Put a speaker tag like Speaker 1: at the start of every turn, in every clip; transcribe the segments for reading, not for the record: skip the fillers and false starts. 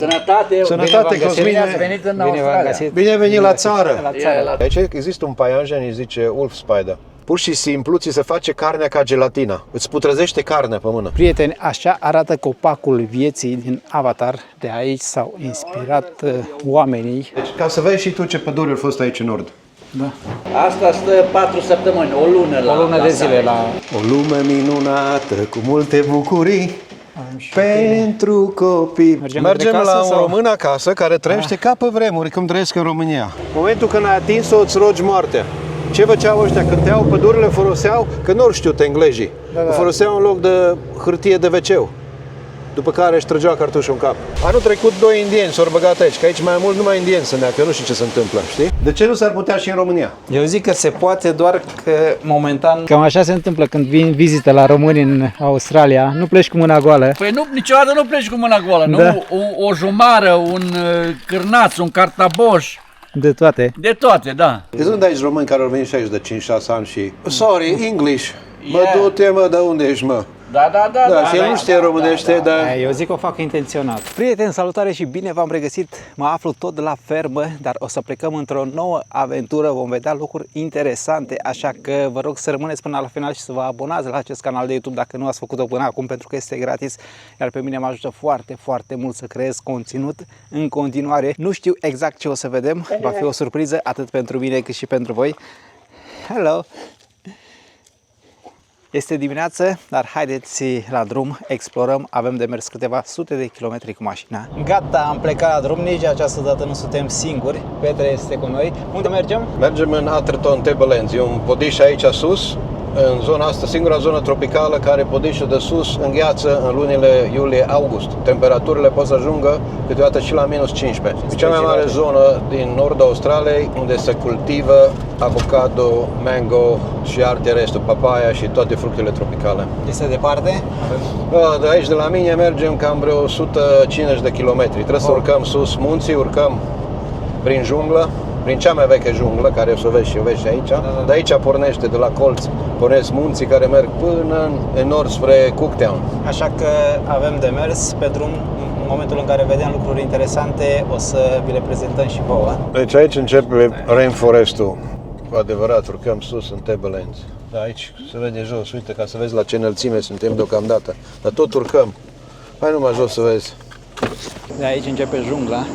Speaker 1: Sănătate,
Speaker 2: Sănătate, Cosmin.
Speaker 1: bine ați venit în Australia.
Speaker 2: Bine venit la țară.
Speaker 1: La țară.
Speaker 2: Aici există un paianjen, îi zice Wolf Spider. Pur și simplu ți se face carnea ca gelatina. Îți putrăzește carnea pe mână.
Speaker 3: Prieteni, așa arată copacul vieții din Avatar. De aici s-au inspirat oamenii.
Speaker 2: Deci, ca să vezi și tu ce pădure a fost aici în nord.
Speaker 3: Da.
Speaker 1: Asta stă 4 săptămâni, o lună la
Speaker 3: O lună de zile la...
Speaker 2: O lume minunată, cu multe bucurii pentru copii. Mergem
Speaker 3: casă
Speaker 2: la un
Speaker 3: sau?
Speaker 2: român acasă care trăiește ca pe vremuri, cum trăiesc în România. Momentul când ai atins-o, îți rogi moartea. Ce făceau ăștia? Cânteau, pădurile foloseau, că nu știu englezii, o foloseau în loc de hârtie de wc. După care își trăgeau cartușul în cap. Anul trecut 2 indieni s-au băgat aici, că aici mai mult numai indieni să neacă, eu nu știu ce se întâmplă, știi? De ce nu s-ar putea și în România?
Speaker 3: Eu zic că se poate, doar că momentan... Cam așa se întâmplă când vin vizită la români în Australia. Nu pleci cu mâna goală.
Speaker 1: Păi nu, niciodată nu pleci cu mâna goală,
Speaker 3: Da.
Speaker 1: nu? O jumară, un cârnaț, un cartaboș,
Speaker 3: De toate.
Speaker 1: de toate, da.
Speaker 2: Deci nu de aici români care au venit și aici de 5-6 ani și... Sorry, English. Mă,
Speaker 1: Yeah.
Speaker 2: du-te, mă, de unde ești, mă?
Speaker 1: Da,
Speaker 2: Și el nu știe românește, dar...
Speaker 3: Eu zic că o fac intenționat. Prieteni, salutare și bine v-am regăsit. Mă aflu tot la fermă, dar o să plecăm într-o nouă aventură. Vom vedea lucruri interesante, așa că vă rog să rămâneți până la final și să vă abonați la acest canal de YouTube dacă nu ați făcut-o până acum, pentru că este gratis, iar pe mine mă ajută foarte, foarte mult să creez conținut în continuare. Nu știu exact ce o să vedem, va fi o surpriză atât pentru mine cât și pentru voi. Hello! Este dimineață, dar haideți la drum, explorăm, avem de mers câteva sute de kilometri cu mașina. Gata, am plecat la drum, nici această dată nu suntem singuri, Petre este cu noi. Unde mergem?
Speaker 2: Mergem în Atherton Tablelands, e un podiș aici sus, în zona asta, singura zonă tropicală care podișul de sus îngheață în lunile iulie-august. Temperaturile pot să ajungă câteodată și la minus 15. E cea mai mare zonă din nordul Australiei unde se cultivă avocado, mango și alte restul, papaya și toate fructele tropicale.
Speaker 3: Este departe?
Speaker 2: De aici, de la mine, mergem cam vreo 150 de kilometri. Trebuie să urcăm sus munții, urcăm prin junglă, prin cea mai veche junglă, care o să vezi și o vezi și aici. De aici pornește, de la colț, pornesc munții care merg până în nord spre Cooktown.
Speaker 3: Așa că avem de mers pe drum, în momentul în care vedem lucruri interesante, o să vi le prezentăm și vouă.
Speaker 2: Deci aici începe rainforest-ul. Cu adevărat, urcăm sus în Tablelands. Da, aici se vede jos, uite, ca să vezi la ce înălțime suntem deocamdată. Dar tot urcăm. Hai numai jos să vezi.
Speaker 3: De aici începe jungla.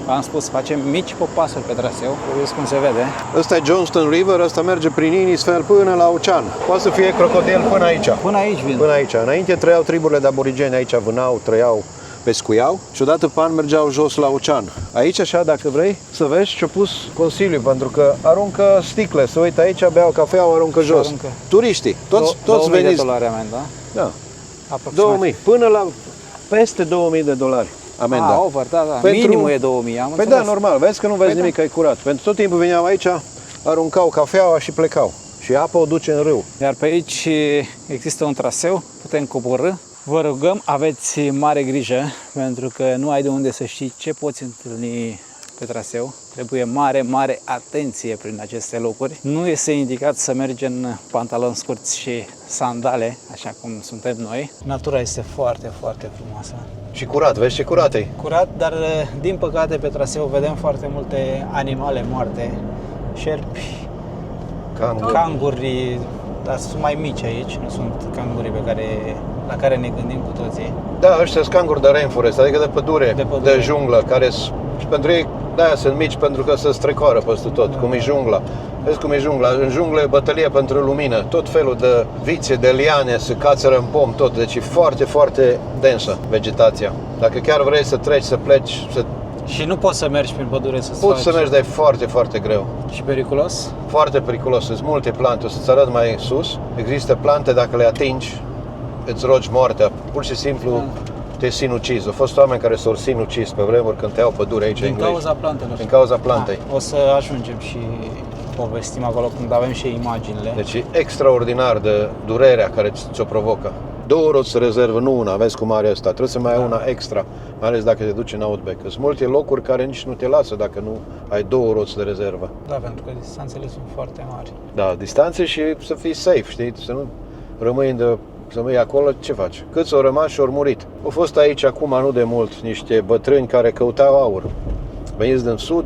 Speaker 3: Am spus, facem mici popasuri pe traseu, vedeți cum se vede.
Speaker 2: Ăsta e Johnston River, ăsta merge prin Innisfail până la ocean. Poate să fie crocodil până aici.
Speaker 3: Până aici vin.
Speaker 2: Până aici. Înainte trăiau triburile de aborigeni, aici vânau, trăiau, pescuiau și odată pe an mergeau jos la ocean. Aici, așa, dacă vrei să vezi, ce-a pus Consiliul, pentru că aruncă sticle, să uită aici, beau cafea, o aruncă jos.
Speaker 3: Aruncă.
Speaker 2: Turiștii, toți
Speaker 3: $2000
Speaker 2: veniți.
Speaker 3: amenda,
Speaker 2: Da,
Speaker 3: aproximativ.
Speaker 2: 2000, până la peste $2000 amenda.
Speaker 3: Ah, over, da.
Speaker 2: Pentru-
Speaker 3: Minimul e 2000, am
Speaker 2: Păi
Speaker 3: înțeles.
Speaker 2: da, normal, vezi că nu vezi nimic, că e curat. Pentru tot timpul veneau aici, aruncau cafeaua și plecau. Și apa o duce în râu.
Speaker 3: Iar pe aici există un traseu, putem coborî. Vă rugăm, aveți mare grijă, pentru că nu ai de unde să știi ce poți întâlni pe traseu. Trebuie mare atenție prin aceste locuri. Nu este indicat să mergi în pantaloni scurți și sandale, așa cum suntem noi. Natura este foarte frumoasă.
Speaker 2: Și curat, vezi ce curat e.
Speaker 3: Curat, dar din păcate pe traseu vedem foarte multe animale moarte. Șerpi, canguri, dar sunt mai mici aici, nu sunt cangurii la care ne gândim cu toții.
Speaker 2: Da, ăștia sunt canguri de rainforest, adică de pădure, de junglă, care și pentru ei, de-aia sunt mici, pentru că se strecoară peste tot, cum e jungla. Vezi cum e jungla? În junglă e bătălie pentru lumină, tot felul de vițe, de liane, se cațără în pom, tot. Deci e foarte densă vegetația. Dacă chiar vrei să treci, să pleci,
Speaker 3: Și nu poți să mergi prin pădure să-ți
Speaker 2: poți să
Speaker 3: faci...
Speaker 2: mergi, dar e foarte greu.
Speaker 3: Și periculos?
Speaker 2: Foarte periculos, sunt multe plante, o să-ți arăt mai sus. Există plante, dacă le atingi, îți rogi moartea, pur și simplu te sinucizi. Au fost oameni care s-au sinucis pe vremuri când tăiau pădure aici
Speaker 3: Din
Speaker 2: englezi.
Speaker 3: cauza plantelor.
Speaker 2: Din cauza plantei.
Speaker 3: O să ajungem și povestim acolo când avem și imaginile.
Speaker 2: Deci e extraordinar de durerea care ți-o provocă. 2 roți se rezervă, nu una, vezi cum are asta. Trebuie să mai ai una extra, mai ales dacă te duci în Outback. Sunt multe locuri care nici nu te lasă dacă nu ai 2 roți de rezervă.
Speaker 3: Da, pentru că distanțele sunt foarte mari.
Speaker 2: Da, distanțe și să fii safe, știi? Să nu rămâi de Să mă iei acolo, ce faci? Câți au rămas și au murit? Au fost aici acum, nu de mult, niște bătrâni care căutau aur. Veniți din sud,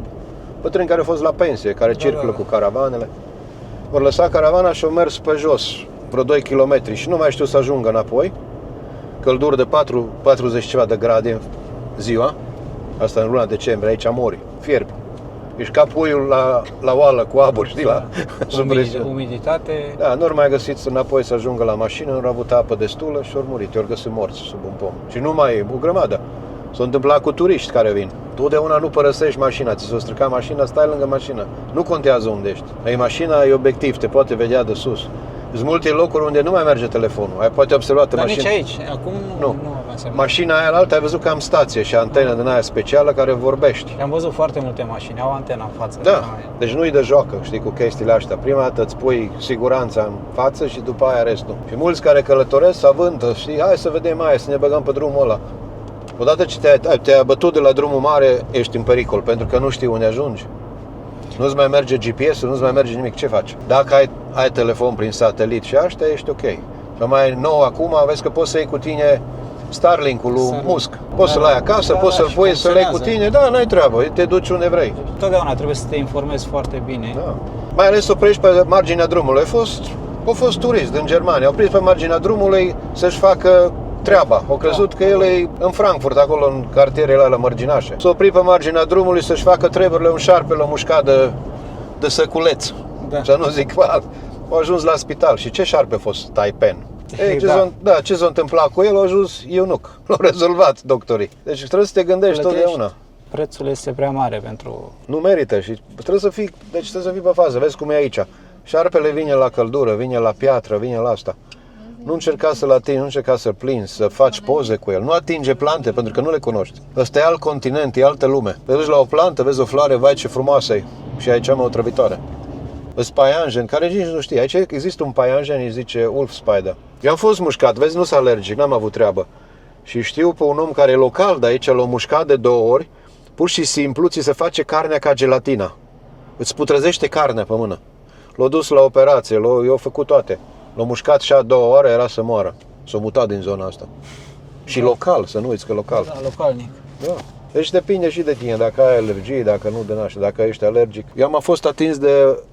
Speaker 2: bătrâni care au fost la pensie, care circulă cu caravanele. Vor lăsa caravana și au mers pe jos, vreo 2 km și nu mai știu să ajungă înapoi. Călduri de 40 ceva de grade ziua. Asta în luna decembrie, aici mori, fierbi. Ești ca puiul la oală cu aburi, știi, la
Speaker 3: umiditate.
Speaker 2: Da, nu ori mai găsiți înapoi să ajungă la mașină, nu au avut apă destulă și au murit, i-au găsit morți sub un pom. Și nu mai e o grămadă. S-a întâmplat cu turiști care vin. Totdeauna nu părăsești mașina, ți s-o stricat mașina, stai lângă mașină. Nu contează unde ești. Ei, mașina e obiectiv, te poate vedea de sus. Sunt multe locuri unde nu mai merge telefonul. Ai poate observat
Speaker 3: Dar
Speaker 2: mașina.
Speaker 3: nici aici, acum nu avansăm.
Speaker 2: Mașina aia altă ai văzut că am stație și antenă din aia specială care vorbești.
Speaker 3: Am văzut foarte multe mașini, au antena în față.
Speaker 2: Da, deci nu-i de joacă, știi, cu chestiile astea. Prima dată îți pui siguranța în față și după aia restul. Și mulți care călătoresc avântă, știi, hai să vedem aia, să ne băgăm pe drumul ăla. Odată ce te-ai bătut de la drumul mare, ești în pericol, pentru că nu știi unde ajungi. Nu-ți mai merge GPS-ul, nu-ți mai merge nimic, ce faci? Dacă ai telefon prin satelit și așa, ești ok. Și mai nou acum, vezi că poți să iei cu tine Starlink-ul lui Musk. Poți să-l ai acasă, poți să-l pui, să-l iei cu tine, da, n-ai treabă, te duci unde vrei.
Speaker 3: Totdeauna trebuie să te informezi foarte bine.
Speaker 2: Da. Mai ales oprești pe marginea drumului. Au fost turiști din Germania, au prins pe marginea drumului să-și facă treaba. Au crezut că el e în Frankfurt, acolo în cartierele alea mărginașe. S-a oprit pe marginea drumului să-și facă treburile, un șarpe l-a mușcat de săculeț. Da. Să nu zic, au ajuns la spital. Și ce șarpe a fost? Taipan. Ce s-a întâmplat cu el? A ajuns eunuc. L-au rezolvat doctorii. Deci trebuie să te gândești totdeauna.
Speaker 3: Prețul este prea mare pentru...
Speaker 2: Nu merită și trebuie să fii pe fază. Vezi cum e aici. Șarpele vine la căldură, vine la piatră, vine la asta. Nu încerca să-l atingi, nu încerca să-l prinzi, să faci poze cu el. Nu atinge plante, pentru că nu le cunoști. Ăsta e alt continent, e altă lume. Te duci la o plantă, vezi o floare, vai ce frumoasă e. Și aici am o otrăvitoare. Îs paianjen, care nici nu știi. Aici există un paianjen, îi zice wolf spider. Eu am fost mușcat, vezi, nu sunt alergic, n-am avut treabă. Și știu pe un om care e local de aici, l-a mușcat de 2 ori, pur și simplu ți se face carnea ca gelatina. Îți putrăzește carnea pe mână. L-a dus la operație, i-a făcut toate. L-a mușcat și a 2 ore, era să moară. S-a mutat din zona asta. Și local, să nu uiți că local.
Speaker 3: Da, localnic.
Speaker 2: Da. Deci depinde și de tine, dacă ai alergii, dacă nu de naștere, dacă ești alergic. Eu am fost atins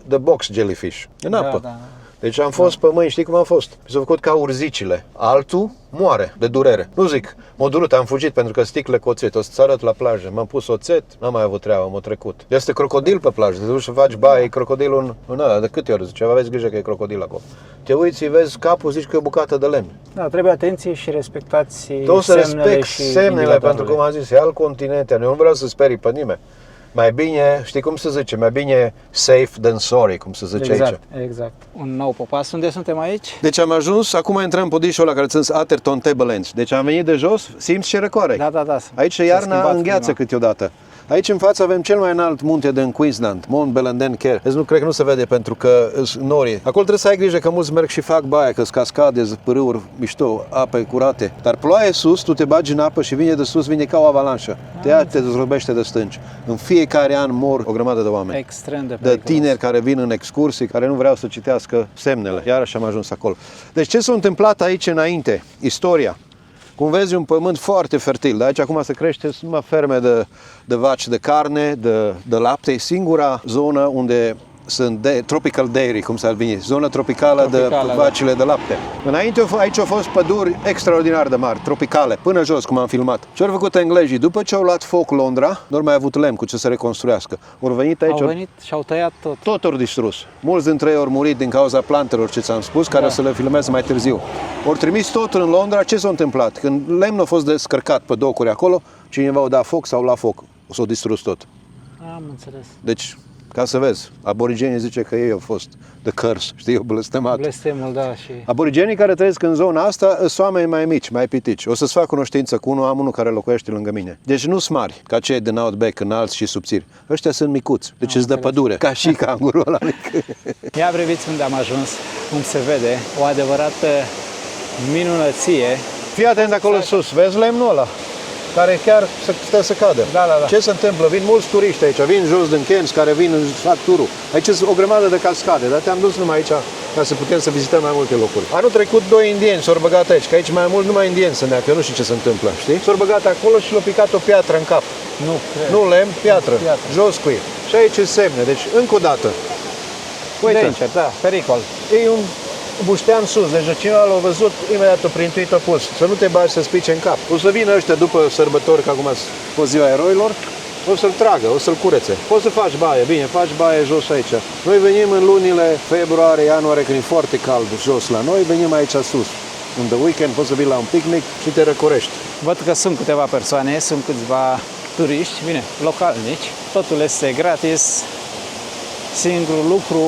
Speaker 2: de box jellyfish, în apă. Da. Deci am fost pe mâini, știi cum am fost? S-a făcut ca urzicile. Altul moare de durere. Nu zic, m-a durut, am fugit pentru că sticle cu oțet. O să-ți arăt la plajă. M-am pus oțet, n-am mai avut treabă, m-a trecut. Este crocodil pe plajă. Te duci să faci baie, e crocodilul în ăla. De câte ori zice, aveți grijă că e crocodil acolo. Te uiți, îi vezi capul, zici că e o bucată de lemn.
Speaker 3: Da, trebuie atenție și respectați
Speaker 2: semnele. Să respect semnele, pentru că cum am zis, e alt continent. Eu nu vreau să sperii pe nimeni. Mai bine, știi cum se zice, mai bine safe than sorry, cum se zice aici.
Speaker 3: Exact. Un nou popas. Unde suntem aici?
Speaker 2: Deci am ajuns, acum intrăm în podișul ăla care țins Atherton Tablelands. Deci am venit de jos, simți ce răcoare.
Speaker 3: Da.
Speaker 2: Aici iarna îngheață câteodată. Aici în față avem cel mai înalt munte din Queensland, Mount Bellenden Care. Nu cred că nu se vede pentru că sunt nori. Acolo trebuie să ai grijă că mulți merg și fac baie, că-s cascade, pârâuri mișto, ape curate. Dar ploaie sus, tu te bagi în apă și vine de sus, vine ca o avalanșă. Te dezrobește de stânci. În fiecare an mor o grămadă de oameni.
Speaker 3: Extrem de
Speaker 2: periculos. De tineri care vin în excursii, care nu vreau să citească semnele. Iarăși am ajuns acolo. Deci ce s-a întâmplat aici înainte? Istoria. Cum vezi, un pământ foarte fertil. De aici acum se crește numai ferme de vaci de carne, de lapte. E singura zonă unde sunt tropical dairy, cum s-ar veni, zona tropicală de vacile de lapte. Înainte aici au fost păduri extraordinar de mari, tropicale, până jos, cum am filmat. Ce au făcut englezii? După ce au luat foc Londra, nu au mai avut lemn cu ce să reconstruiască. Au venit aici.
Speaker 3: Au venit și au tăiat tot.
Speaker 2: Tot au distrus. Mulți dintre ei au murit din cauza plantelor, ce ți-am spus, care o să le filmez mai târziu. Au trimis totul în Londra. Ce s-a întâmplat? Când lemnul a fost descărcat pe docuri acolo, cineva a dat foc sau la foc. S-a distrus tot.
Speaker 3: Am înțeles.
Speaker 2: Deci, ca să vezi, aborigenii zice că ei au fost the curse, știi, blestemat.
Speaker 3: Blestemul, da, și...
Speaker 2: Aborigenii care trăiesc în zona asta sunt oameni mai mici, mai pitici. O să-ți fac cunoștință cu unul, am unul care locuiește lângă mine. Deci nu sunt mari, ca cei din Outback, înalți și subțiri. Ăștia sunt micuți, deci îți dă pădure, ca și cangurul ăla mic.
Speaker 3: Ia priviți unde am ajuns, cum se vede, o adevărată minunăție.
Speaker 2: Fii atent acolo sus, vezi lemnul ăla? Care chiar stă să cadă.
Speaker 3: Da.
Speaker 2: Ce se întâmplă? Vin mulți turiști aici, vin jos din Cairns, care vin în fac turul. Aici sunt o grămadă de cascade, dar te-am dus numai aici ca să putem să vizităm mai multe locuri. Anul trecut 2 indieni s-au băgat aici, că aici mai mult numai indieni să neacă, eu nu știu ce se întâmplă, știi? S-au băgat acolo și l-au picat o piatră în cap.
Speaker 3: Nu cred.
Speaker 2: Nu lemn, piatră.
Speaker 3: Piatră.
Speaker 2: Jos cu ei. Și aici îți semne, deci încă o dată. Uite,
Speaker 3: Danger, da, pericol.
Speaker 2: e un buștean sus, deci cineva l-a văzut, imediat o printuit, a pus. Să nu te bagi să spice în cap. O să vină ăștia după sărbători, că acum o ziua eroilor, o să-l tragă, o să-l curețe. Poți să faci baie, bine, faci baie jos aici. Noi venim în lunile februarie, ianuarie, când e foarte cald jos la noi, venim aici sus. În the weekend poți să vii la un picnic și te răcorești.
Speaker 3: Văd că sunt câteva persoane, sunt câțiva turiști, bine, localnici. Totul este gratis. Singurul lucru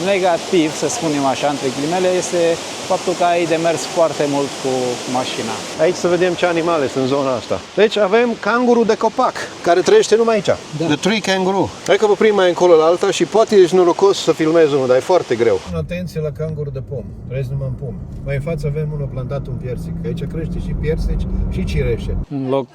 Speaker 3: negativ, să spunem așa, între ghilimele, este faptul că ai de mers foarte mult cu mașina.
Speaker 2: Aici să vedem ce animale sunt în zona asta. Deci avem canguru de copac, care trăiește numai aici. Da. The tree kangaroo. Hai că vă oprim mai încolo la alta și poate ești norocos să filmezi unul, dar e foarte greu. Atenție la canguru de pom. Trăiesc numai în pom. Mai în față avem unul plantat un piersic. Aici crește și piersici și cireșe.
Speaker 3: Un loc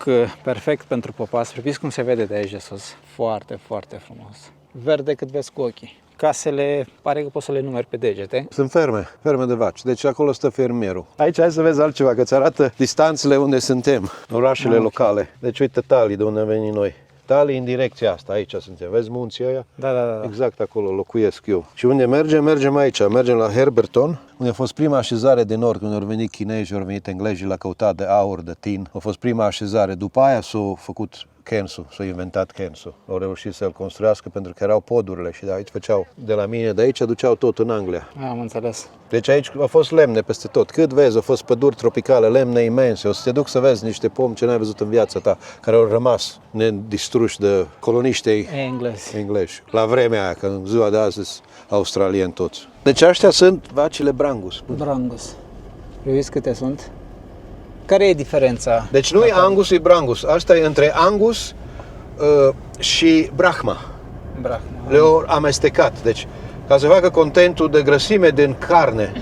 Speaker 3: perfect pentru popas. Priviți cum se vede de aici de sus. Foarte, foarte frumos. Verde cât vezi cu ochii. Casele, pare că poți să le numeri pe degete.
Speaker 2: Sunt ferme de vaci, deci acolo stă fermierul. Aici hai să vezi altceva, că îți arată distanțele unde suntem, orașele locale. Deci uite Tali, de unde am venit noi. Tali în direcția asta, aici suntem. Vezi munții ăia?
Speaker 3: Da.
Speaker 2: Exact acolo locuiesc eu. Și unde mergem? Mergem aici. Mergem la Herberton, unde a fost prima așezare de nord, când au venit chinezii, au venit englezii la căutat de aur, de tin. A fost prima așezare. După aia s-a făcut Kensu, s-a inventat Kensu. Au reușit să-l construiască pentru că erau podurile și de aici făceau, de la mine, de aici duceau tot în Anglia.
Speaker 3: Am înțeles.
Speaker 2: Deci aici a fost lemne peste tot. Cât vezi, au fost păduri tropicale, lemne imense. O să te duc să vezi niște pomi ce n-ai văzut în viața ta, care au rămas nedistruși de coloniștii englezi. La vremea aia, că în ziua de azi sunt australieni toți. Deci ăștia sunt vacile Brangus.
Speaker 3: Brangus. Priviți câte sunt? Care e diferența?
Speaker 2: Deci nu e Angus, e Brangus. Asta e între Angus și Brahma. Le-au amestecat. Deci, ca să facă contentul de grăsime din carne,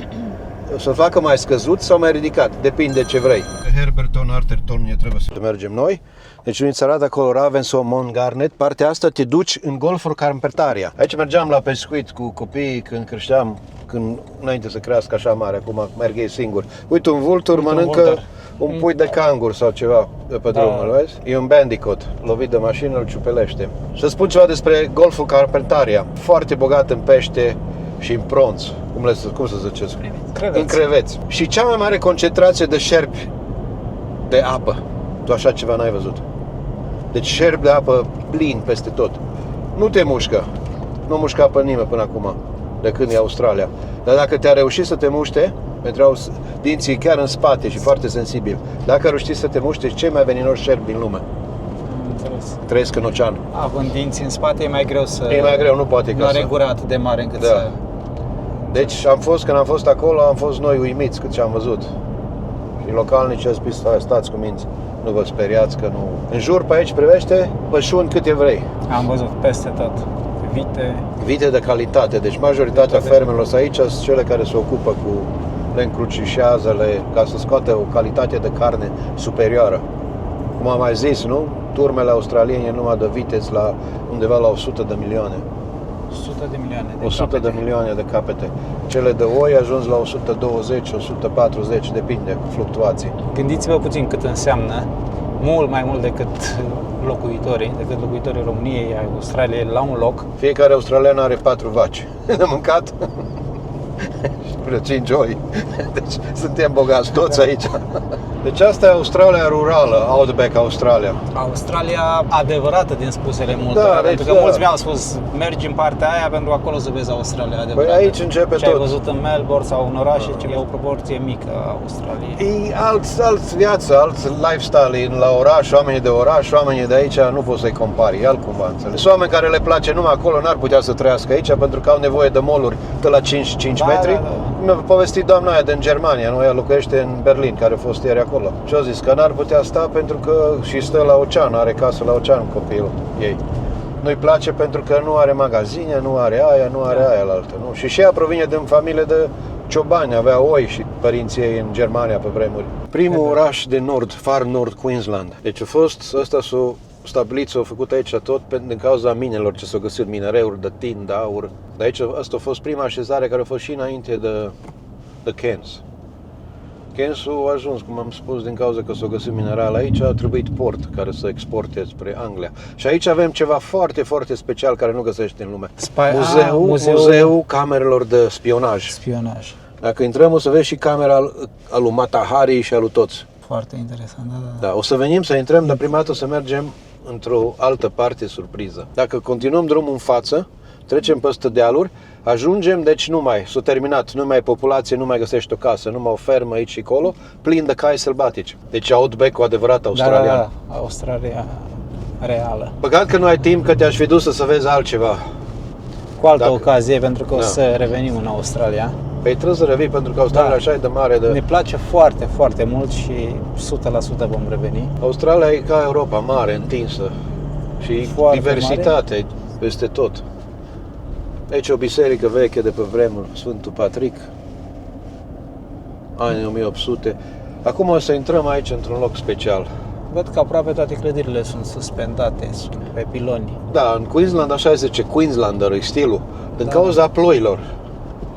Speaker 2: să facă mai scăzut sau mai ridicat. Depinde ce vrei. Herberton, Arterton, ne trebuie să mergem noi. Deci nu-ți arată acolo Ravensbourne, Garnet. Partea asta te duci în golful Carpentaria. Aici mergeam la pescuit cu copiii când creșteam, înainte să crească așa mare, acum merg ei singuri. Uite, un vultur mănâncă un pui de cangur sau ceva pe drum, îl vezi? E un bandicoot, lovit de mașină, îl ciupelește. Să spun ceva despre golful Carpentaria. Foarte bogat în pește și în pronț. Cum să ziceți? În creveți. Și cea mai mare concentrație de șerpi de apă. Tu așa ceva n-ai văzut. Deci șerpi de apă plin peste tot. Nu te mușcă. Nu mușca pe nimeni până acum, de când e Australia. Dar dacă te-a reușit să te muște, pentru au dinții chiar în spate și foarte sensibil. Dacă reușit să te muște, cei mai veninoși șerpi din lume. Trăiesc în ocean.
Speaker 3: Având dinți în spate e mai greu să...
Speaker 2: E mai greu, nu poate.
Speaker 3: Nu are gura atât de mare încât să...
Speaker 2: Deci când am fost acolo, am fost noi uimiți cât ce am văzut. Și localnicii au spus, stați cu minți, nu vă speriați că nu... În jur pe aici privește pășuni câte vrei. Am
Speaker 3: văzut peste tot.
Speaker 2: Vite de calitate, deci majoritatea fermelor aici sunt cele care se ocupă cu le încrucișează, ca să scoată o calitate de carne superioară. Cum am mai zis, nu? Turmele australiene numai de vite la undeva la 100 de milioane.
Speaker 3: 100 de milioane de
Speaker 2: 100
Speaker 3: capete.
Speaker 2: De milioane de capete. Cele de oi ajuns la 120, 140, depinde, fluctuații.
Speaker 3: Gândiți-vă puțin cât înseamnă, mult mai mult decât locuitorii României, ai Australiei, la un loc.
Speaker 2: Fiecare australian are 4 vaci de mâncat și vreo 5 oi. Deci suntem bogați toți aici. Deci asta e Australia rurală, Outback Australia.
Speaker 3: Australia adevărată din spusele multora, pentru că mulți mi-au spus mergi în partea aia pentru că acolo să vezi Australia adevărată.
Speaker 2: Păi aici începe tot.
Speaker 3: Ce ai văzut în Melbourne sau în orașe, e o proporție mică a Australiei.
Speaker 2: E alt viață, alt lifestyle la oraș, oamenii de oraș, oamenii de aici nu poți să-i compari, e altcumva, înțelegi. Sunt oameni care le place numai acolo, n-ar putea să trăiască aici pentru că au nevoie de mall-uri de la 5 metri. Mi-a povestit doamna aia din Germania, nu? Ea locuiește în Berlin, care a fost ieri acolo. Și a zis că n-ar putea sta pentru că și stă la ocean, are casă la ocean copilul ei. Nu-i place pentru că nu are magazine, nu are aia, nu are aia la altă, nu? Și ea provine din familie de ciobani, avea oi și părinții ei în Germania pe vremuri. Primul oraș de nord, far nord Queensland. Deci a fost, ăsta stabilit, s-au făcut aici tot din cauza minelor ce s-au găsit, minereuri de tin, de aur. De aici, asta a fost prima așezare care a fost și înainte de Cairns. Cairns-ul a ajuns, cum am spus, din cauza că s-au găsit minerale aici, a trebuit port care să exporte spre Anglia. Și aici avem ceva foarte, foarte special care nu găsești în lume. Muzeul camerelor de spionaj. Dacă intrăm o să vezi și camera al lui Mata Hari și al lui toți.
Speaker 3: Foarte interesant, da.
Speaker 2: Da, o să venim să intrăm, dar prima dată o să mergem într-o altă parte surpriză. Dacă continuăm drumul în față, trecem peste dealuri, ajungem, deci s-a terminat, nu mai e populație, nu mai găsești o casă, numai o fermă aici și acolo, plin de cai sălbatici. Deci outback-ul adevărat australian.
Speaker 3: Da, Australia reală.
Speaker 2: Păcat că nu ai timp, că te-aș fi dus să vezi altceva.
Speaker 3: Cu altă ocazie, pentru că o să revenim în Australia.
Speaker 2: Păi trebuie să revii, pentru că Australia așa e de mare.
Speaker 3: Ne place foarte, foarte mult și 100% vom reveni.
Speaker 2: Australia e ca Europa, mare, întinsă și
Speaker 3: foarte
Speaker 2: diversitate
Speaker 3: mare.
Speaker 2: peste tot. Aici o biserică veche de pe vremuri, Sfântul Patrick, anii 1800. Acum o să intrăm aici într-un loc special.
Speaker 3: Văd că aproape toate clădirile sunt suspendate, sunt pe piloni.
Speaker 2: Da, în Queensland așa se zice, Queenslander e stilul, din cauza ploilor.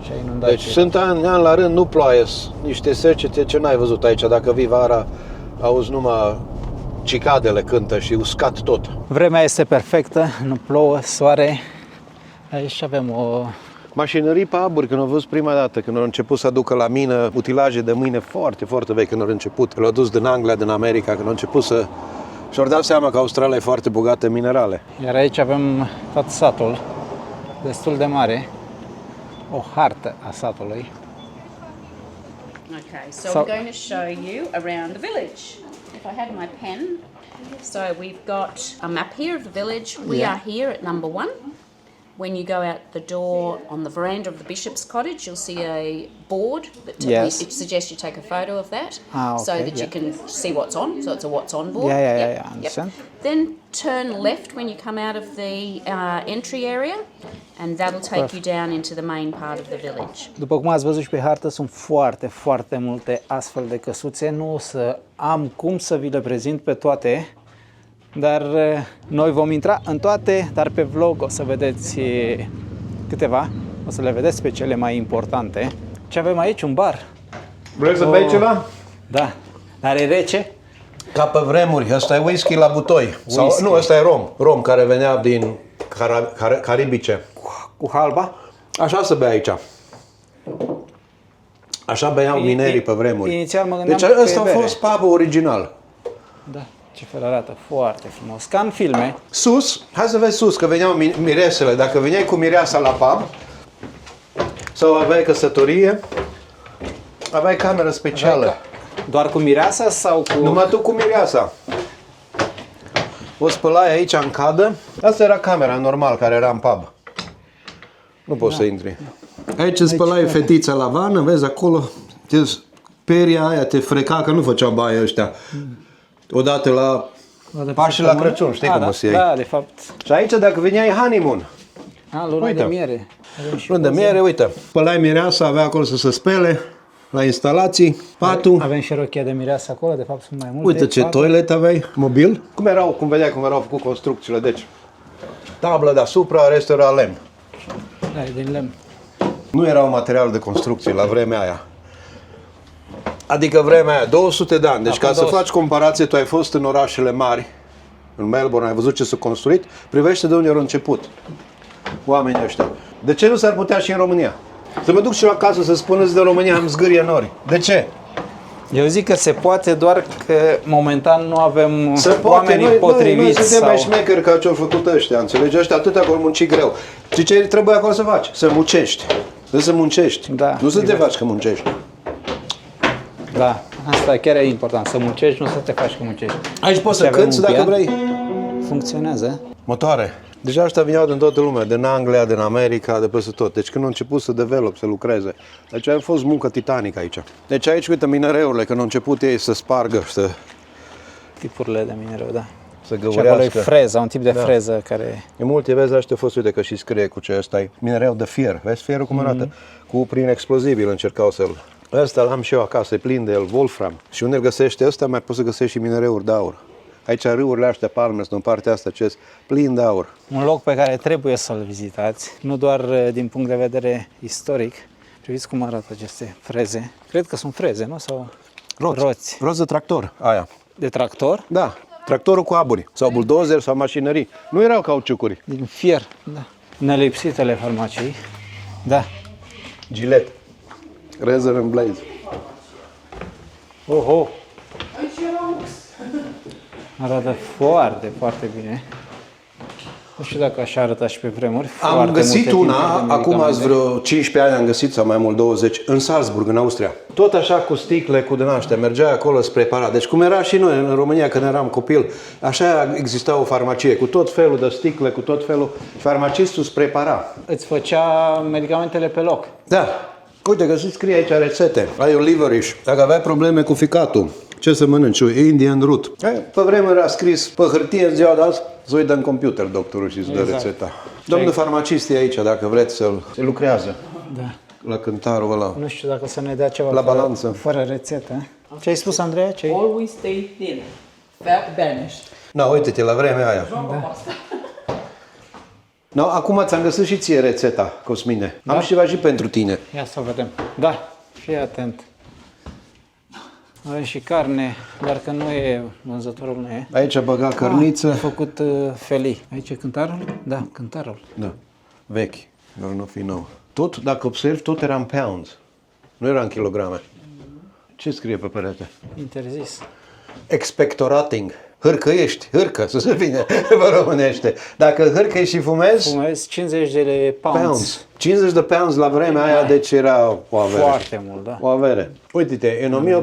Speaker 3: Și a inundat.
Speaker 2: Deci sunt ani la rând, nu ploaie, niște secete ce n-ai văzut aici. Dacă vii vara, auzi numai cicadele cântă și uscat tot.
Speaker 3: Vremea este perfectă, nu plouă, soare. Aici avem o...
Speaker 2: Mașinării pe aburi, când au văzut prima dată, când au început să aducă la mină utilaje de mâine foarte, foarte vechi, când au început. Le-au dus din Anglia, din America, când au început să... Și-au dat seama că Australia e foarte bogată în minerale.
Speaker 3: Iar aici avem tot satul, destul de mare. O hartă a satului.
Speaker 4: Okay, so I'm going to show you around the village. If I had my pen. So we've got a map here of the village. We are here at number 1. When you go out the door on the veranda of the Bishop's Cottage, you'll see a board that it suggests you take a photo of that, so that you can see what's on. So it's a what's on board.
Speaker 3: Yeah, understand.
Speaker 4: Then turn left when you come out of the entry area, and that'll take you down into the main part of the village.
Speaker 3: După cum ați văzut și pe hartă, sunt foarte, foarte multe astfel de căsuțe. Nu o să am cum să vi le prezint pe toate, dar noi vom intra în toate, dar pe vlog o să vedeți câteva, o să le vedeți pe cele mai importante. Ce avem aici? Un bar.
Speaker 2: Vrei să bei ceva?
Speaker 3: Da. Dar e rece?
Speaker 2: Ca pe vremuri, ăsta e whisky la butoi. Sau, nu, ăsta e rom care venea din Caribice.
Speaker 3: Cu halba?
Speaker 2: Așa se bea aici. Așa beau minerii pe vremuri.
Speaker 3: Inițial mă gândeam
Speaker 2: deci ăsta a fost pub-ul original.
Speaker 3: Da, ce fel arată, foarte frumos, ca în filme.
Speaker 2: Sus, hai să vezi sus, că veneau miresele. Dacă veneai cu mireasa la pub, sau aveai căsătorie, aveai cameră specială.
Speaker 3: Doar cu mireasa sau cu...
Speaker 2: Numai tu cu mireasa. O spălai aici în cadă. Asta era camera normal care era în pub. Nu poți să intri. Aici îți spălai fetița la vană, vezi acolo, peria aia te freca, că nu făceau baie ăștia. Odată la Paști la Crăciun, știi cum o să iei.
Speaker 3: Da, de fapt.
Speaker 2: Și aici dacă veneai honeymoon.
Speaker 3: Luna de miere.
Speaker 2: Luna de miere, uite. Spălai mireasa, avea acolo să se spele, la instalații, patul.
Speaker 3: Avem și rochia de mireasă acolo, de fapt sunt mai multe.
Speaker 2: Uite ce toilet aveai, mobil. Cum vedeai cum erau făcut construcțiile, deci. Tablă deasupra, restul era lemn.
Speaker 3: Da, e din lemn.
Speaker 2: Nu erau material de construcție la vremea aia. Adică vremea aia, 200 de ani. Deci ca să faci comparație, tu ai fost în orașele mari, în Melbourne, ai văzut ce s-a construit, privește de unde au început oamenii ăștia. De ce nu s-ar putea și în România? Să mă duc și eu acasă să spuneți de România am zgârie nori. De ce?
Speaker 3: Eu zic că se poate, doar că momentan nu avem oamenii potriviți.
Speaker 2: Noi suntem mai șmecheri ca ce-au făcut ăștia, înțelegi? Ăștia atât acolo munci greu. Și ce trebuie acolo să faci? Să muncești. Trebuie să muncești.
Speaker 3: Da,
Speaker 2: nu să te faci că muncești.
Speaker 3: Da, asta chiar e important, să muncești, nu să te faci că muncești.
Speaker 2: Aici poți să cânti dacă vrei.
Speaker 3: Funcționează.
Speaker 2: Motoare. Deja ăștia veneau din toată lumea, din Anglia, din America, de peste tot. Deci când au început să develop, să lucreze. Deci a fost muncă titanică aici. Deci aici, uite, minereurile, când au început ei să spargă, să...
Speaker 3: Tipurile de minereu, da.
Speaker 2: Să
Speaker 3: găurească. Și acolo e freza, un tip de freză care...
Speaker 2: E multe, vezi, ăștia a fost, uite, că și scrie cu ce ăsta e minereu de fier. Vezi fierul cum arată? Prin explozibil încercau să-l... Ăsta l-am și eu acasă, e plin de el, wolfram. Și unde îl găsești ăsta, mai poți să găsești și minereuri de aur. Aici râurile astea, Palmerston, în partea asta, ce plin de aur.
Speaker 3: Un loc pe care trebuie să-l vizitați, nu doar din punct de vedere istoric. Priviți cum arată aceste freze. Cred că sunt freze, nu? Sau roți.
Speaker 2: Roți de tractor, aia.
Speaker 3: De tractor?
Speaker 2: Da, tractorul cu aburi, sau buldozer, sau mașinării. Nu erau cauciucuri.
Speaker 3: Din fier, da. Nelipsitele farmaciei. Da.
Speaker 2: Gillette. Razor and Blaze.
Speaker 3: Oho! Arată foarte, foarte bine. Nu știu dacă așa arăta și pe vremuri.
Speaker 2: Am
Speaker 3: Foarte
Speaker 2: găsit
Speaker 3: multe
Speaker 2: una,
Speaker 3: tipuri de
Speaker 2: acum
Speaker 3: medicamente.
Speaker 2: vreo 15 ani am găsit, sau mai mult 20, în Salzburg, în Austria. Tot așa cu sticle, cu din astea, mergea acolo să prepara. Deci cum era și noi în România când eram copil, așa exista o farmacie, cu tot felul de sticle, cu tot felul. Farmacistul îți prepara.
Speaker 3: Îți făcea medicamentele pe loc.
Speaker 2: Da. Uite că scrie aici rețete. Ai un liveriș. Dacă aveai probleme cu ficatul, ce să mănânci? Indian root. Pe vremuri a scris pe hârtie în ziua de azi, îți uită în computer doctorul și îți dă rețeta. Domnul farmacist e aici, dacă vreți să-l lucrează.
Speaker 3: Da.
Speaker 2: La cântarul ăla.
Speaker 3: Nu știu dacă să ne dea ceva
Speaker 2: La
Speaker 3: fără,
Speaker 2: balanță.
Speaker 3: fără rețetă. Ce ai spus, Andreea? Ce ai?
Speaker 5: Always stay thin. Fat banished.
Speaker 2: Na, uite-te, la vremea aia. No, acum ți-am găsit și ție rețeta, Cosmine. Am și ceva și pentru tine.
Speaker 3: Ia să vedem. Da, fii atent. Avem și carne, dar că nu e, vânzătorul nu e.
Speaker 2: Aici băga cărniță.
Speaker 3: A făcut felii. Aici e cântarul? Da, cântarul.
Speaker 2: Da, vechi, dar nu fi nou. Tot, dacă observi, tot era în pounds. Nu era în kilograme. Ce scrie pe perete?
Speaker 3: Interzis.
Speaker 2: Expectorating. Hârcăiești, hârcă, să se bine, vă românește. Dacă hârcăi și fumezi,
Speaker 3: Fumezi 50 de pounds.
Speaker 2: pounds. 50 de pounds la vremea aia, deci era o avere.
Speaker 3: Foarte mult, da.
Speaker 2: O avere. Uite-te, în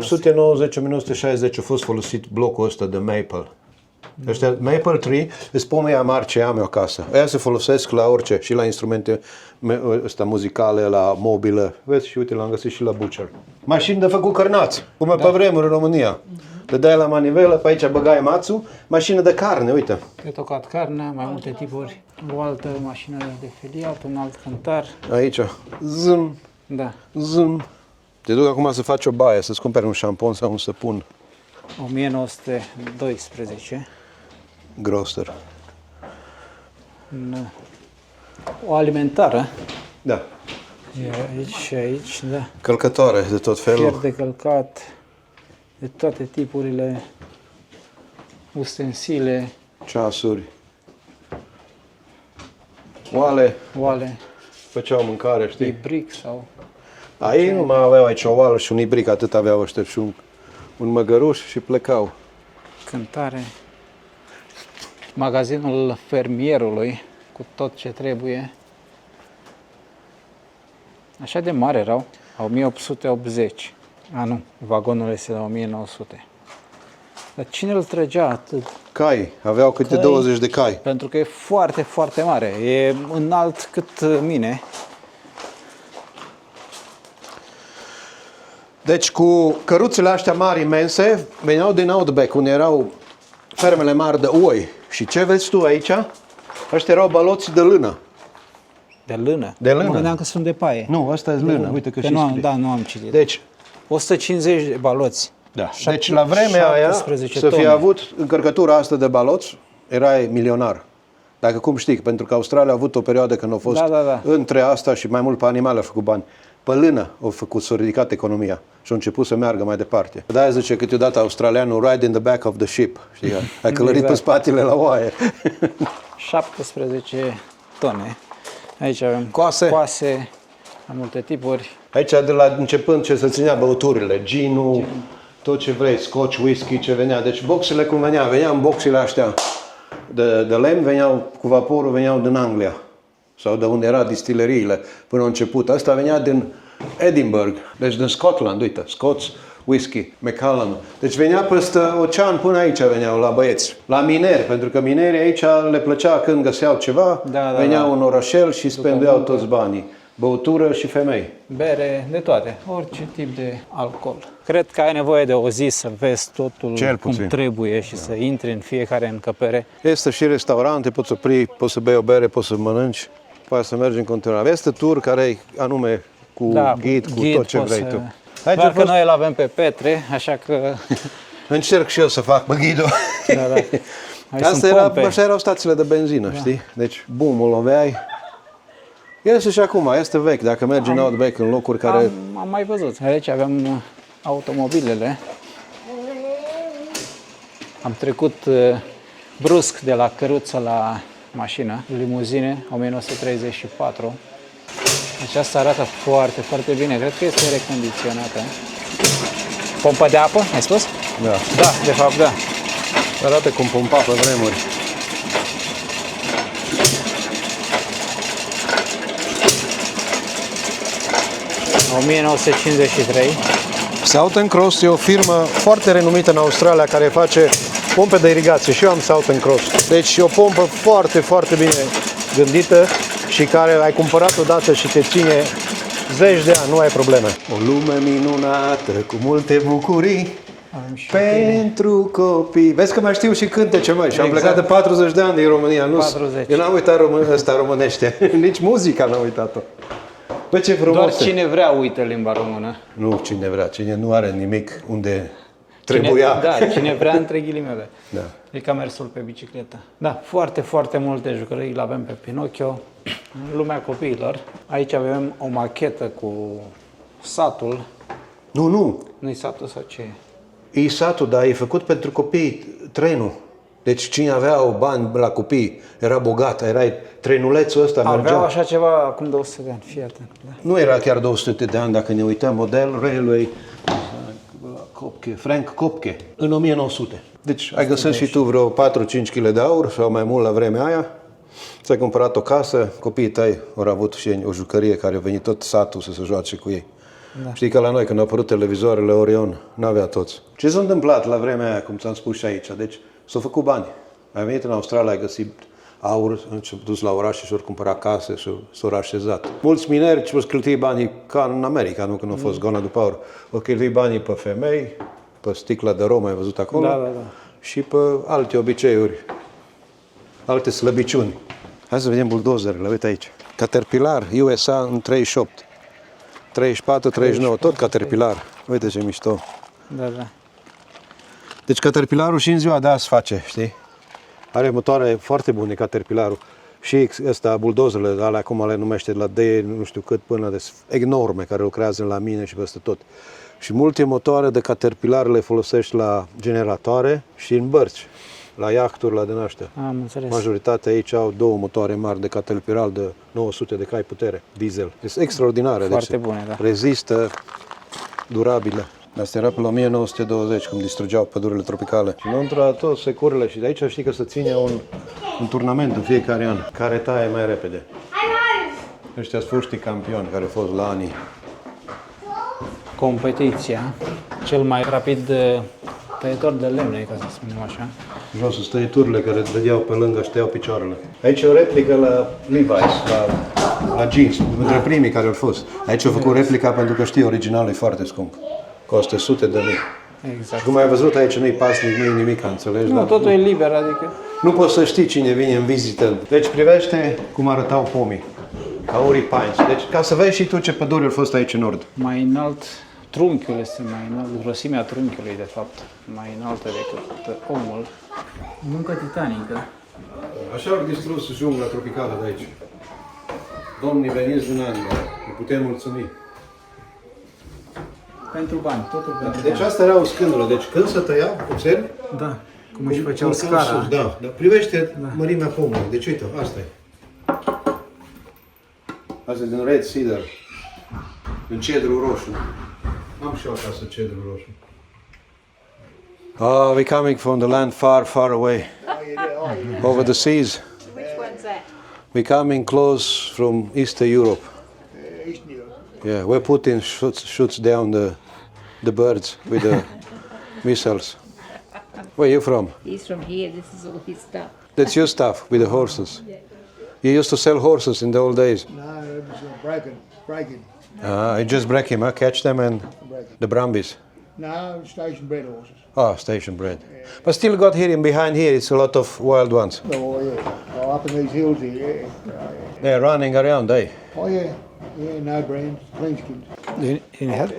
Speaker 2: 1890-1960 a fost folosit blocul ăsta de maple. Ăștia, maple tree, îți pomii amari ce am eu acasă. Aia se folosesc la orice, și la instrumente ăsta muzicale, la mobilă. Vezi, și uite, l-am găsit și la butcher. Mașini de făcut cărnați, cum pe vremuri în România. Le dai la manivelă, pe aici băgai mațul, mașină de carne, uite.
Speaker 3: De tocat carnea, mai multe tipuri. O altă mașină de feliat, un alt cântar.
Speaker 2: Aici, zâm,
Speaker 3: Da.
Speaker 2: zâm. Te duc acum să faci o baie, să-ți cumperi un șampon sau un săpun.
Speaker 3: 1912.
Speaker 2: Groster.
Speaker 3: O alimentară.
Speaker 2: Da.
Speaker 3: E aici și aici, da.
Speaker 2: Călcătoare de tot
Speaker 3: Fier
Speaker 2: felul.
Speaker 3: de călcat, de toate tipurile, ustensile,
Speaker 2: Ceasuri. Oale.
Speaker 3: oale,
Speaker 2: Făceau mâncare, știi?
Speaker 3: ibric sau...
Speaker 2: Ei nu mai aveau aici o oală și un ibric, atât aveau ăștia și un măgăruș și plecau.
Speaker 3: Cântare. Magazinul fermierului cu tot ce trebuie. Așa de mari erau, la 1880. A, nu, vagonul este la 1900. Dar cine îl trăgea atât?
Speaker 2: Cai, aveau câte
Speaker 3: Cai.
Speaker 2: 20 de cai.
Speaker 3: Pentru că e foarte, foarte mare. E înalt cât mine.
Speaker 2: Deci cu căruțele astea mari imense, veneau din Outback, unde erau fermele mari de oi. Și ce vezi tu aici? Ăștia erau baloți de lână.
Speaker 3: De lână.
Speaker 2: De lână.
Speaker 3: Mă gândeam că sunt de paie.
Speaker 2: Nu, ăsta e lână, uite că și
Speaker 3: nu am,
Speaker 2: scrie.
Speaker 3: da, nu am citit.
Speaker 2: Deci,
Speaker 3: 150 de baloți.
Speaker 2: da. Deci la vremea aia,
Speaker 3: 17
Speaker 2: să fi
Speaker 3: tone.
Speaker 2: avut încărcătura asta de baloți, erai milionar. Dacă cum știi, pentru că Australia a avut o perioadă când a fost
Speaker 3: Da.
Speaker 2: între asta și mai mult pe animale a făcut bani. Pe lână a făcut, s-a ridicat economia și a început să meargă mai departe. De-aia zice câteodată australianul, ride in the back of the ship. Știi? Ai călărit pe spatele la oaie.
Speaker 3: 17 tone. Aici avem
Speaker 2: Coase.
Speaker 3: coase, mai multe tipuri.
Speaker 2: Aici de la începând ce se ținea băuturile, ginul, tot ce vrei, scotch, whisky, ce venea. Deci boxele cum veneau în boxele astea de lemn, veneau cu vaporul, veneau din Anglia. Sau de unde era distileriile până la început. Asta venea din Edinburgh, deci din Scotland, uite, Scots, whisky, Macallan. Deci venea peste ocean până aici veneau la băieți. La mineri, pentru că minerii aici le plăcea când găseau ceva, veneau în orășel și spendeau toți banii. Băutură și femei.
Speaker 3: Bere, de toate, orice tip de alcool. Cred că ai nevoie de o zi să vezi totul
Speaker 2: Cel
Speaker 3: cum
Speaker 2: puțin.
Speaker 3: trebuie și să intri în fiecare încăpere.
Speaker 2: Este și restaurante, poți să opri, poți să bei o bere, poți să mănânci, poți să mergi în continuare. Este tur care e anume cu ghid, cu tot ce
Speaker 3: poți
Speaker 2: vrei
Speaker 3: să-
Speaker 2: tu. Aici
Speaker 3: Doar
Speaker 2: a
Speaker 3: că
Speaker 2: fost
Speaker 3: noi îl avem pe Petre, așa că
Speaker 2: Încerc și eu să fac pe Ghido.
Speaker 3: Da, da. Aici
Speaker 2: Asta
Speaker 3: sunt
Speaker 2: era,
Speaker 3: pompe.
Speaker 2: așa erau stațiile de benzină, știi? Deci, bum, îl loveai. Este și acum, este vechi. Dacă mergi în Outback, în locuri care...
Speaker 3: Am mai văzut. Aici avem automobilele. Am trecut brusc de la căruță la mașină, limuzine, 1934. Deci asta arată foarte, foarte bine. Cred că este recondiționată. Pompă de apă, ai spus?
Speaker 2: Da.
Speaker 3: Da, de fapt, da.
Speaker 2: Arată cum pompa pe vremuri.
Speaker 3: În 1953.
Speaker 2: Southern Cross e o firmă foarte renumită în Australia care face pompe de irigație și eu am Southern Cross. Deci e o pompă foarte, foarte bine gândită și care ai cumpărat odată și te ține zeci de ani, nu ai probleme. O lume minunată cu multe bucurii pentru copii. Vezi că mai știu și cântece, măi, și am plecat de 40 de ani din România. Nu,
Speaker 3: 40.
Speaker 2: Eu n-am uitat ăsta românește, nici muzica n-am uitat-o. Bă, ce frumos!
Speaker 3: Doar cine vrea uită limba română.
Speaker 2: Nu cine vrea, cine nu are nimic unde trebuia.
Speaker 3: Cine vrea între ghilimele.
Speaker 2: Da.
Speaker 3: E ca mersul pe bicicletă. Da, foarte, foarte multe jucării le avem pe Pinocchio. În lumea copiilor. Aici avem o machetă cu satul.
Speaker 2: Nu.
Speaker 3: Nu-i satul sau ce e?
Speaker 2: E satul, dar e făcut pentru copii trenul. Deci cine avea o bani la copii era bogat, era trenulețul ăsta, mergea.
Speaker 3: Aveau așa ceva acum 200 de ani, fii atent. Da.
Speaker 2: Nu era chiar 200 de ani, dacă ne uităm, model Railway Frank Kopke, în 1900. Deci ai găsit și tu vreo 4-5 kg de aur sau mai mult la vremea aia, ți-ai cumpărat o casă, copiii tăi au avut și o jucărie care a venit tot satul să se joace cu ei. Da. Știi că la noi, când au apărut televizoarele Orion, n-avea toți. Ce s-a întâmplat la vremea aia, cum ți-am spus și aici? Deci s-au făcut bani. Ai venit în Australia, ai găsit aur, s-au dus la oraș și și-au cumpărat case și s-au așezat. Mulți mineri și-au cheltuit banii ca în America, nu când au fost gona după aur. Au cheltuit banii pe femei, pe sticla de rom, ai văzut acolo?
Speaker 3: Da.
Speaker 2: Și pe alte obiceiuri, alte slăbiciuni. Hai să vedem buldozerele, uite aici. Caterpillar, USA în 38. 34, 39, tot Caterpillar. Uite ce mișto.
Speaker 3: Da.
Speaker 2: Deci Caterpillarul și în ziua de azi face, știi? Are motoare foarte bune Caterpillarul. Și ăsta, buldozerele, alea acum le numește de la D, nu știu cât, până de enorme, care lucrează la mine și peste tot. Și multe motoare de Caterpillar le folosești la generatoare și în bărci, la iahturi, la din ăștia.
Speaker 3: Am înțeles.
Speaker 2: Majoritatea aici au două motoare mari de Caterpillar de 900 de cai putere, diesel. Este extraordinare.
Speaker 3: Foarte
Speaker 2: deci
Speaker 3: bune, da.
Speaker 2: Rezistă, durabile. Asta era pe la 1920, când distrugeau pădurile tropicale. Și înăuntru tot securile și de aici știi că se ține un turnament în fiecare an, care taie mai repede. Ăștia sunt foștii campioni care au fost la anii.
Speaker 3: Competiția, cel mai rapid tăietor de lemne, ca să spunem așa.
Speaker 2: Jos sunt tăieturile care îți vedeau pe lângă și tăiau picioarele. Aici e o replică la Levi's, la jeans, între primii care au fost. Aici au făcut replica pentru că știi, originalul e foarte scump. Costă sute de mii.
Speaker 3: Exact.
Speaker 2: Și cum ai văzut aici, nu-i pasnic, nu-i nimic, înțelegi?
Speaker 3: Nu, totul e liber, adică...
Speaker 2: Nu poți să știi cine vine în vizită. Deci privește cum arătau pomii. Aurii Pines. Deci ca să vezi și tu ce păduri au fost aici în nord.
Speaker 3: Mai înalt, trunchiul este mai înalt, grosimea trunchiului, de fapt, mai înaltă decât omul. Muncă titanică.
Speaker 2: Așa au distrus jungla tropicală de aici. Domnii veniți din ani, ne putem mulțumi.
Speaker 3: Pentru bani, totul pentru
Speaker 2: Deci
Speaker 3: bani.
Speaker 2: asta erau scândurile. Deci când se tăia, observi?
Speaker 3: Da, cum își făceau
Speaker 2: Urcau
Speaker 3: scara.
Speaker 2: sus, da. Dar privește mărimea pomului. Deci uite, asta e. Asta e din red cedar. Din cedru roșu. Am și eu acasă cedru roșu. Oh, we're coming from the land far, far away. Over the seas.
Speaker 4: Which one's that?
Speaker 2: We're coming close from Eastern Europe.
Speaker 6: Eastern Europe.
Speaker 2: Yeah, where Putin shoots down the birds with the missiles. Where are you from?
Speaker 7: He's from here. This is all his stuff.
Speaker 2: That's your stuff with the horses. You used to sell horses in the old days.
Speaker 6: No, it was breaking.
Speaker 2: You just break him, catch them and the Brumbies.
Speaker 6: No, station bred horses.
Speaker 2: Oh, station bred. But still got here in behind here, it's a lot of wild ones.
Speaker 6: Oh, yeah. Oh, up in these hills here, yeah. Oh, yeah.
Speaker 2: They're running around, eh?
Speaker 6: Oh, yeah. Yeah, no brands, clean skins.
Speaker 3: In help?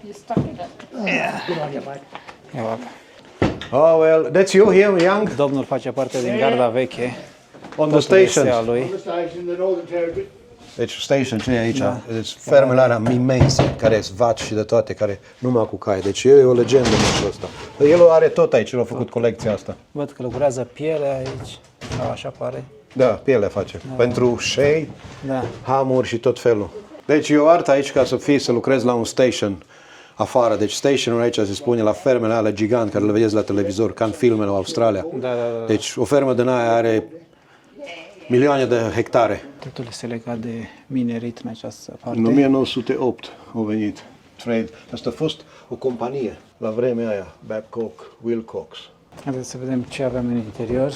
Speaker 4: You stuck it up.
Speaker 3: Ia,
Speaker 2: Oh, well, that's you here, young,
Speaker 3: domnul face parte din garda veche.
Speaker 2: on the
Speaker 3: Totul este
Speaker 2: station.
Speaker 3: a lui.
Speaker 6: The station, the Northern Territory.
Speaker 2: Deci station, ce e aici? Deci fermele alea imense, care sunt vaci și de toate, care numai cu cai. Deci e o legendă lucrul ăsta. El are tot aici, el a făcut colecția asta.
Speaker 3: Văd că lucrează pielea aici, sau așa pare.
Speaker 2: Da, piele face. Pentru șei,
Speaker 3: Da.
Speaker 2: hamuri și tot felul. Deci e o artă aici ca să lucrezi la un station afară. Deci stationul aici se spune la fermele alea gigant care le vedeți la televizor, ca în filmele Australia.
Speaker 3: Da.
Speaker 2: Deci o fermă din aia are milioane de hectare.
Speaker 3: Totul este legat de minerit în această parte.
Speaker 2: În 1908 a venit Trade. Asta a fost o companie la vremea aia, Babcock Wilcox.
Speaker 3: Haideți să vedem ce avem în interior.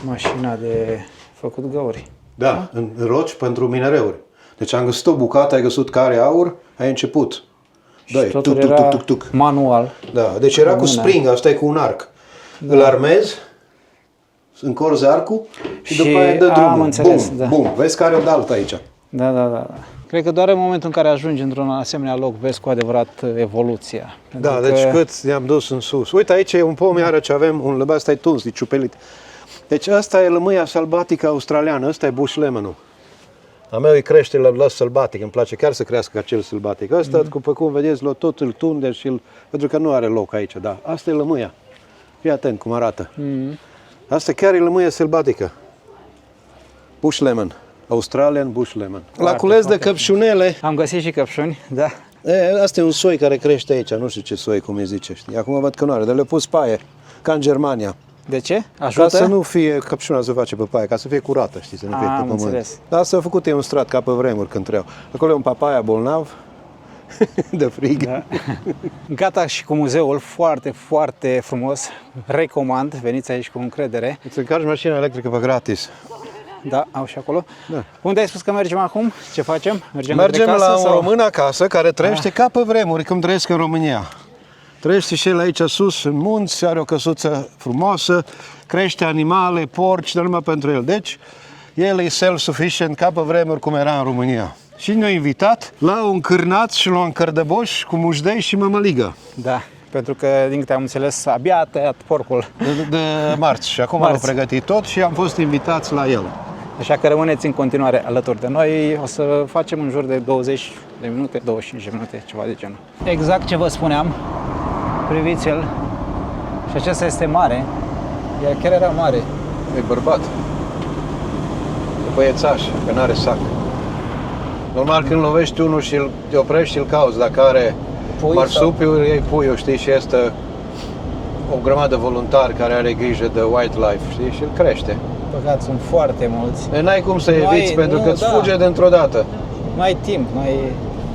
Speaker 3: Mașina de făcut găuri.
Speaker 2: Da, în roci pentru minereuri. Deci am găsit o bucată, ai găsit care aur, ai început.
Speaker 3: Și totul era manual.
Speaker 2: Da, deci era cu
Speaker 3: mână.
Speaker 2: spring, asta e cu un arc. Îl armezi, încorzi arcul și după aia dă
Speaker 3: am
Speaker 2: drumul.
Speaker 3: înțeles,
Speaker 2: Bum,
Speaker 3: da.
Speaker 2: bum. Vezi că are o daltă aici.
Speaker 3: Da. Cred că doar în momentul în care ajungi într-un asemenea loc vezi cu adevărat evoluția. Pentru
Speaker 2: Da,
Speaker 3: că
Speaker 2: deci cât ne-am dus în sus. Uite, aici e un pom, iarăși avem un lăbă, ăsta e tuns, e ciupelit. Deci asta e lămâia sălbatică australiană, ăsta e bush lemon-ul. A meu îi crește la sălbatic, îmi place chiar să crească ca cel sălbatic. Ăsta, după cum vedeți, tot îl tunde și pentru că nu are loc aici, da. Asta e lămâia. Fii atent cum arată. Asta chiar e lămâia sălbatică. Bush lemon. Australian bush lemon. La cules de căpșunele.
Speaker 3: am găsit și căpșuni, da.
Speaker 2: Asta e un soi care crește aici, nu știu ce soi, cum îi zice, știi? Acum văd că nu are, dar le-a pus paie, ca în Germania.
Speaker 3: De ce?
Speaker 2: Ca
Speaker 3: Ajută?
Speaker 2: să nu fie căpșuna să face pe paie, ca să fie curată, știi, să nu fie pe
Speaker 3: Am
Speaker 2: pământ.
Speaker 3: înțeles.
Speaker 2: Dar asta a făcut e un strat, ca pe vremuri când trebuia. Acolo e un papaia bolnav, de frig.
Speaker 3: Da. Gata și cu muzeul, foarte, foarte frumos. Recomand, veniți aici cu încredere.
Speaker 2: Îți încarci mașina electrică pe gratis.
Speaker 3: Da, au și acolo.
Speaker 2: Da.
Speaker 3: Unde ai spus că mergem acum? Ce facem?
Speaker 2: Mergem
Speaker 3: către casă,
Speaker 2: la un
Speaker 3: sau?
Speaker 2: român acasă care trăiește ca pe vremuri, cum trăiesc în România. Trăiește și el aici sus, în munți, are o căsuță frumoasă, crește animale, porci, dar numai pentru el. Deci, el e self-sufficient ca pe vremuri cum era în România. Și ne-a invitat la un cârnat și la un cărdăboș cu mușdei și mămăligă
Speaker 3: Da, pentru că, din câte am înțeles, abia a tăiat porcul.
Speaker 2: de marți. Și acum am
Speaker 3: Marți.
Speaker 2: pregătit tot și am fost invitați la el.
Speaker 3: Așa că rămâneți în continuare alături de noi. O să facem în jur de 20 de minute, 25 de minute, ceva de genul. Exact ce vă spuneam, priviți-l. Și acesta este mare. El chiar era mare.
Speaker 2: E bărbat. E băiețaș, că n-are sac. Normal când lovești unul și te oprești și îl cauți, dacă are
Speaker 3: Pui
Speaker 2: marsupiul, iei puiul, știi, și este o grămadă de voluntari care are grijă de wildlife, știi, și îl crește.
Speaker 3: Păcat, sunt foarte mulți.
Speaker 2: E, n-ai cum să
Speaker 3: Nu
Speaker 2: eviți,
Speaker 3: ai-
Speaker 2: pentru
Speaker 3: nu,
Speaker 2: că îți
Speaker 3: da.
Speaker 2: fuge dintr-o dată.
Speaker 3: Nu ai timp, nu ai...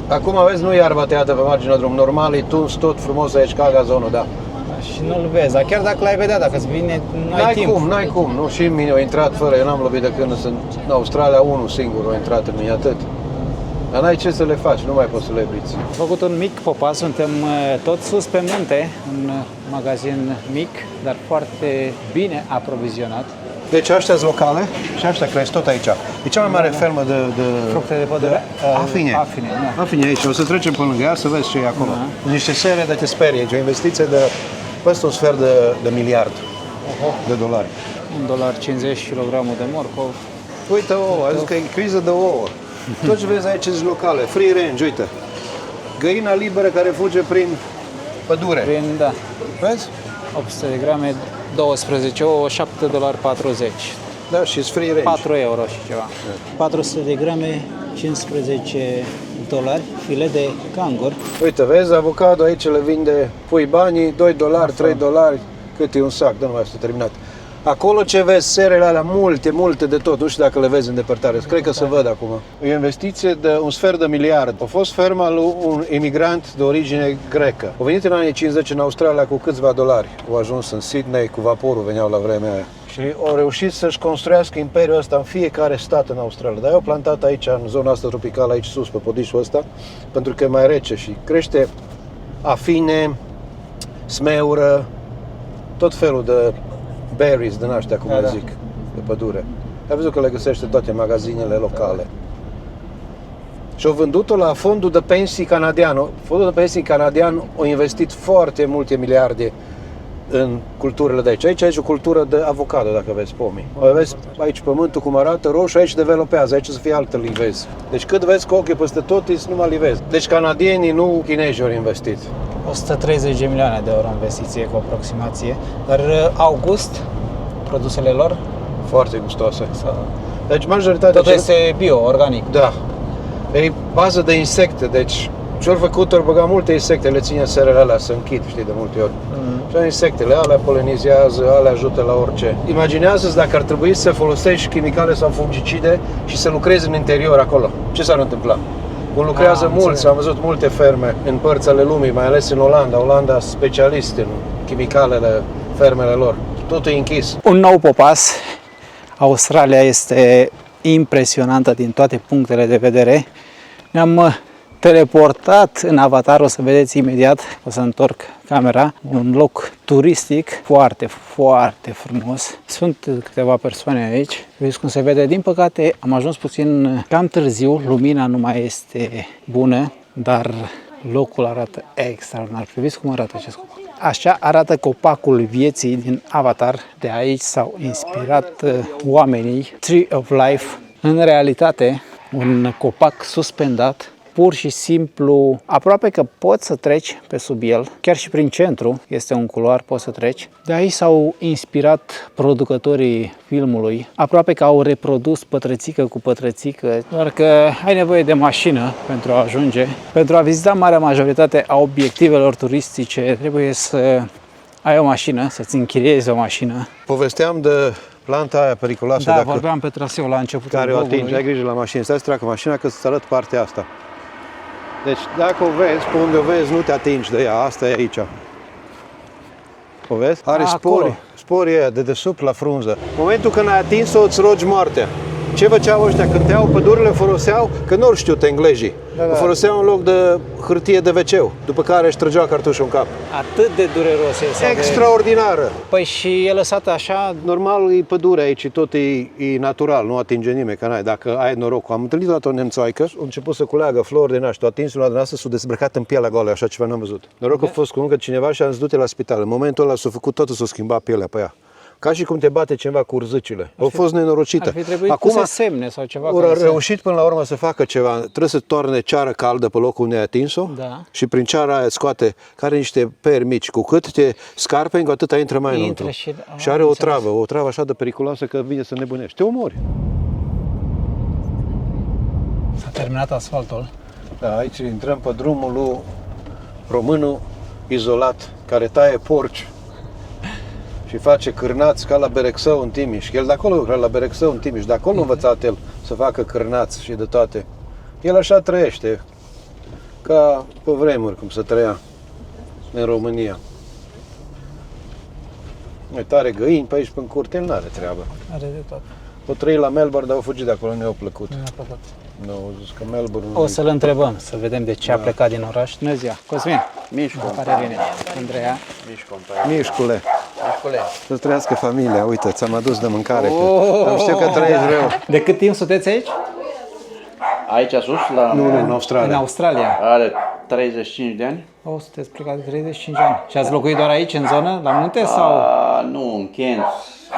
Speaker 2: Acum aveți, nu iarba tăiată pe marginea drumului, normal, e tuns tot frumos aici ca gazonul, da.
Speaker 3: Și nu-l vezi, dar chiar dacă l-ai vedea, dacă îți vine, nu ai timp.
Speaker 2: N-ai cum, nu, și mine a intrat fără, eu n-am lovit de când sunt în Australia, unul singur a intrat în mine, atât. Dar n-ai ce să le faci, nu mai poți să le eviți.
Speaker 3: Am făcut un mic popas, suntem tot sus pe munte, un magazin mic, dar foarte bine aprovizionat.
Speaker 2: Deci ăștia sunt locale și ăștia cresc tot aici. E cea mai mare fermă de
Speaker 3: Fructe de pădure?
Speaker 2: afine.
Speaker 3: Afine, da.
Speaker 2: Afine aici, o să trecem pe lângă ea să vezi ce e acolo. Niște serie de te sperie, aici, o investiție de peste un sfert de miliard de dolari.
Speaker 3: $1,50 kg de morcov.
Speaker 2: Uite ouă, a zis că e criză de ouă. Tot ce vezi aici sunt locale, free range, uite. Găina liberă care fuge prin pădure.
Speaker 3: Prin, da,
Speaker 2: Vezi?
Speaker 3: 800 de grame, 12 ouă, $7,40.
Speaker 2: Da, și free range.
Speaker 3: 4 euro și ceva. 400 de grame, $15, filet de cangur.
Speaker 2: Uite, vezi, avocado aici le vinde, pui banii, $2, $3, cât e un sac, dar nu mai este terminat. Acolo ce vezi, serele alea multe de tot, nu știu dacă le vezi în depărtare, cred că se văd acum. E o investiție de un sfert de miliard. A fost ferma lui un imigrant de origine grecă. A venit în anii 50 în Australia cu câțiva dolari. Au ajuns în Sydney, cu vaporul veneau la vremea aia. Și au reușit să-și construiască imperiul ăsta în fiecare stat în Australia. Dar eu au plantat aici, în zona asta tropicală, aici sus, pe podișul ăsta, pentru că e mai rece și crește afine, smeură, tot felul de berries din ăștia, cum le zic, de pădure. Ai văzut că le găsește toate magazinele locale. și au vândut-o la fondul de pensii canadian. Fondul de pensii canadian a investit foarte multe miliarde în culturile de aici. Aici e o cultură de avocado, dacă vezi pomii. Vezi aici pământul cum arată, roșu, aici developează, aici să fie altă livezi. Deci cât vezi cu ochii peste tot, e numai livezi. Deci canadienii, nu chinezii, au investit.
Speaker 3: 130 de milioane de euro investiție cu aproximație. Dar August, produsele lor,
Speaker 2: Foarte gustoase. Deci majoritatea...
Speaker 3: totul este bio, organic.
Speaker 2: Da. E bază de insecte, deci ce-au făcut, au băgat multe insecte, le ține serele alea să închid, știi, de multe ori. Și insectele alea polenizează, alea ajută la orice. Imaginează-ți dacă ar trebui să folosești chimicale sau fungicide și să lucrezi în interior acolo. Ce s-ar întâmpla? Cum lucrează mulți, am văzut multe ferme în părți ale lumii, mai ales în Olanda. Olanda specialist în chimicalele, fermele lor. Totul e închis.
Speaker 3: Un nou popas. Australia este impresionantă din toate punctele de vedere. Ne-am teleportat în Avatar, o să vedeți imediat, o să întorc camera, un loc turistic foarte, foarte frumos. Sunt câteva persoane aici, vedeți cum se vede. Din păcate am ajuns puțin cam târziu, lumina nu mai este bună, dar locul arată extraordinar. Priviți cum arată acest copac. Așa arată copacul vieții din Avatar. De aici s-au inspirat oamenii. Tree of Life. În realitate, un copac suspendat, pur și simplu, aproape că poți să treci pe sub el, chiar și prin centru, este un culoar, poți să treci. De aici s-au inspirat producătorii filmului, aproape că au reprodus pătrățică cu pătrățică, doar că ai nevoie de mașină pentru a ajunge. Pentru a vizita marea majoritate a obiectivelor turistice, trebuie să ai o mașină, să-ți închiriezi o mașină.
Speaker 2: Povesteam de planta aia periculoasă,
Speaker 3: Da,
Speaker 2: dacă
Speaker 3: vorbeam pe traseu la începutul
Speaker 2: care o
Speaker 3: vlogului.
Speaker 2: atingi, ai grijă la mașină, stai să treacă mașina că să-ți arăt partea asta. Deci dacă o vezi, pe unde o vezi, nu te atingi de ea, asta e aici. O vezi? Are
Speaker 3: acolo.
Speaker 2: spori, sporii aia de desubt la frunză. În momentul când ai atins-o, îți rogi moartea. Ce făceau ăștia? Cânteau, pădurile foloseau, că nu știu englezii, o foloseau în loc de hârtie de wc, după care își trăgeau cartușul în cap.
Speaker 3: Atât de dureros este.
Speaker 2: Extraordinară!
Speaker 3: Păi și e lăsată așa.
Speaker 2: Normal e pădure aici, tot e natural, nu atinge nimeni, că n-ai. Dacă ai norocul. Am întâlnit o nemțoaică, a început să culeagă flori din naș, a atins una din asta, s-a dezbrăcat în pielea goală, așa ceva n-am văzut. Noroc a fost cu încă cineva și am zis du-te la spital. În momentul ăla s-a făcut totul, s-a schimbat pielea pe ea. Ca și cum te bate cineva cu urzicile. A fost nenorocită.
Speaker 3: Ar fi trebuit puse semne sau ceva.
Speaker 2: Au reușit până la urmă să facă ceva. Trebuie să toarne ceară caldă pe locul unde ai atins-o,
Speaker 3: Da.
Speaker 2: și prin ceara aia scoate, care niște peri mici. Cu cât te scarpeni, cu atât intră mai înăuntru. Și are o travă așa de periculoasă că vine să nebunești. Te omori.
Speaker 3: S-a terminat asfaltul.
Speaker 2: Da, aici intrăm pe drumul lui românul izolat, care taie porci și face cârnați ca la Berexău în Timiș. El de acolo lucra la Berexău în Timiș, de acolo a învățat el să facă cârnați și de toate. El așa trăiește, ca pe vremuri cum se trăia în România. Uite, are găini pe aici, pe în curte, el n-are treabă.
Speaker 3: Are de tot.
Speaker 2: O trăi la Melbourne, dar au fugit de acolo, nu i-a plăcut.
Speaker 3: Nu mi-a plăcut.
Speaker 2: Nu, au zis că Melbourne...
Speaker 3: O să-l întrebăm, să vedem de ce a plecat din oraș. Bună ziua, Cosmin.
Speaker 2: Mișcu.
Speaker 3: Care vine? Andreea.
Speaker 2: Mișcule. Să trăiască familia, uite, ți-am adus de mâncare. Am știut că trăiești rău.
Speaker 3: De cât timp sunteți aici?
Speaker 8: Aici sus,
Speaker 2: Nu, în
Speaker 3: În
Speaker 2: Australia.
Speaker 3: Australia.
Speaker 8: are 35 de ani.
Speaker 3: O, sunteți plecat de 35 ani. Și ați locuit doar aici, în zonă, la munte sau?
Speaker 8: Nu, în Cairns,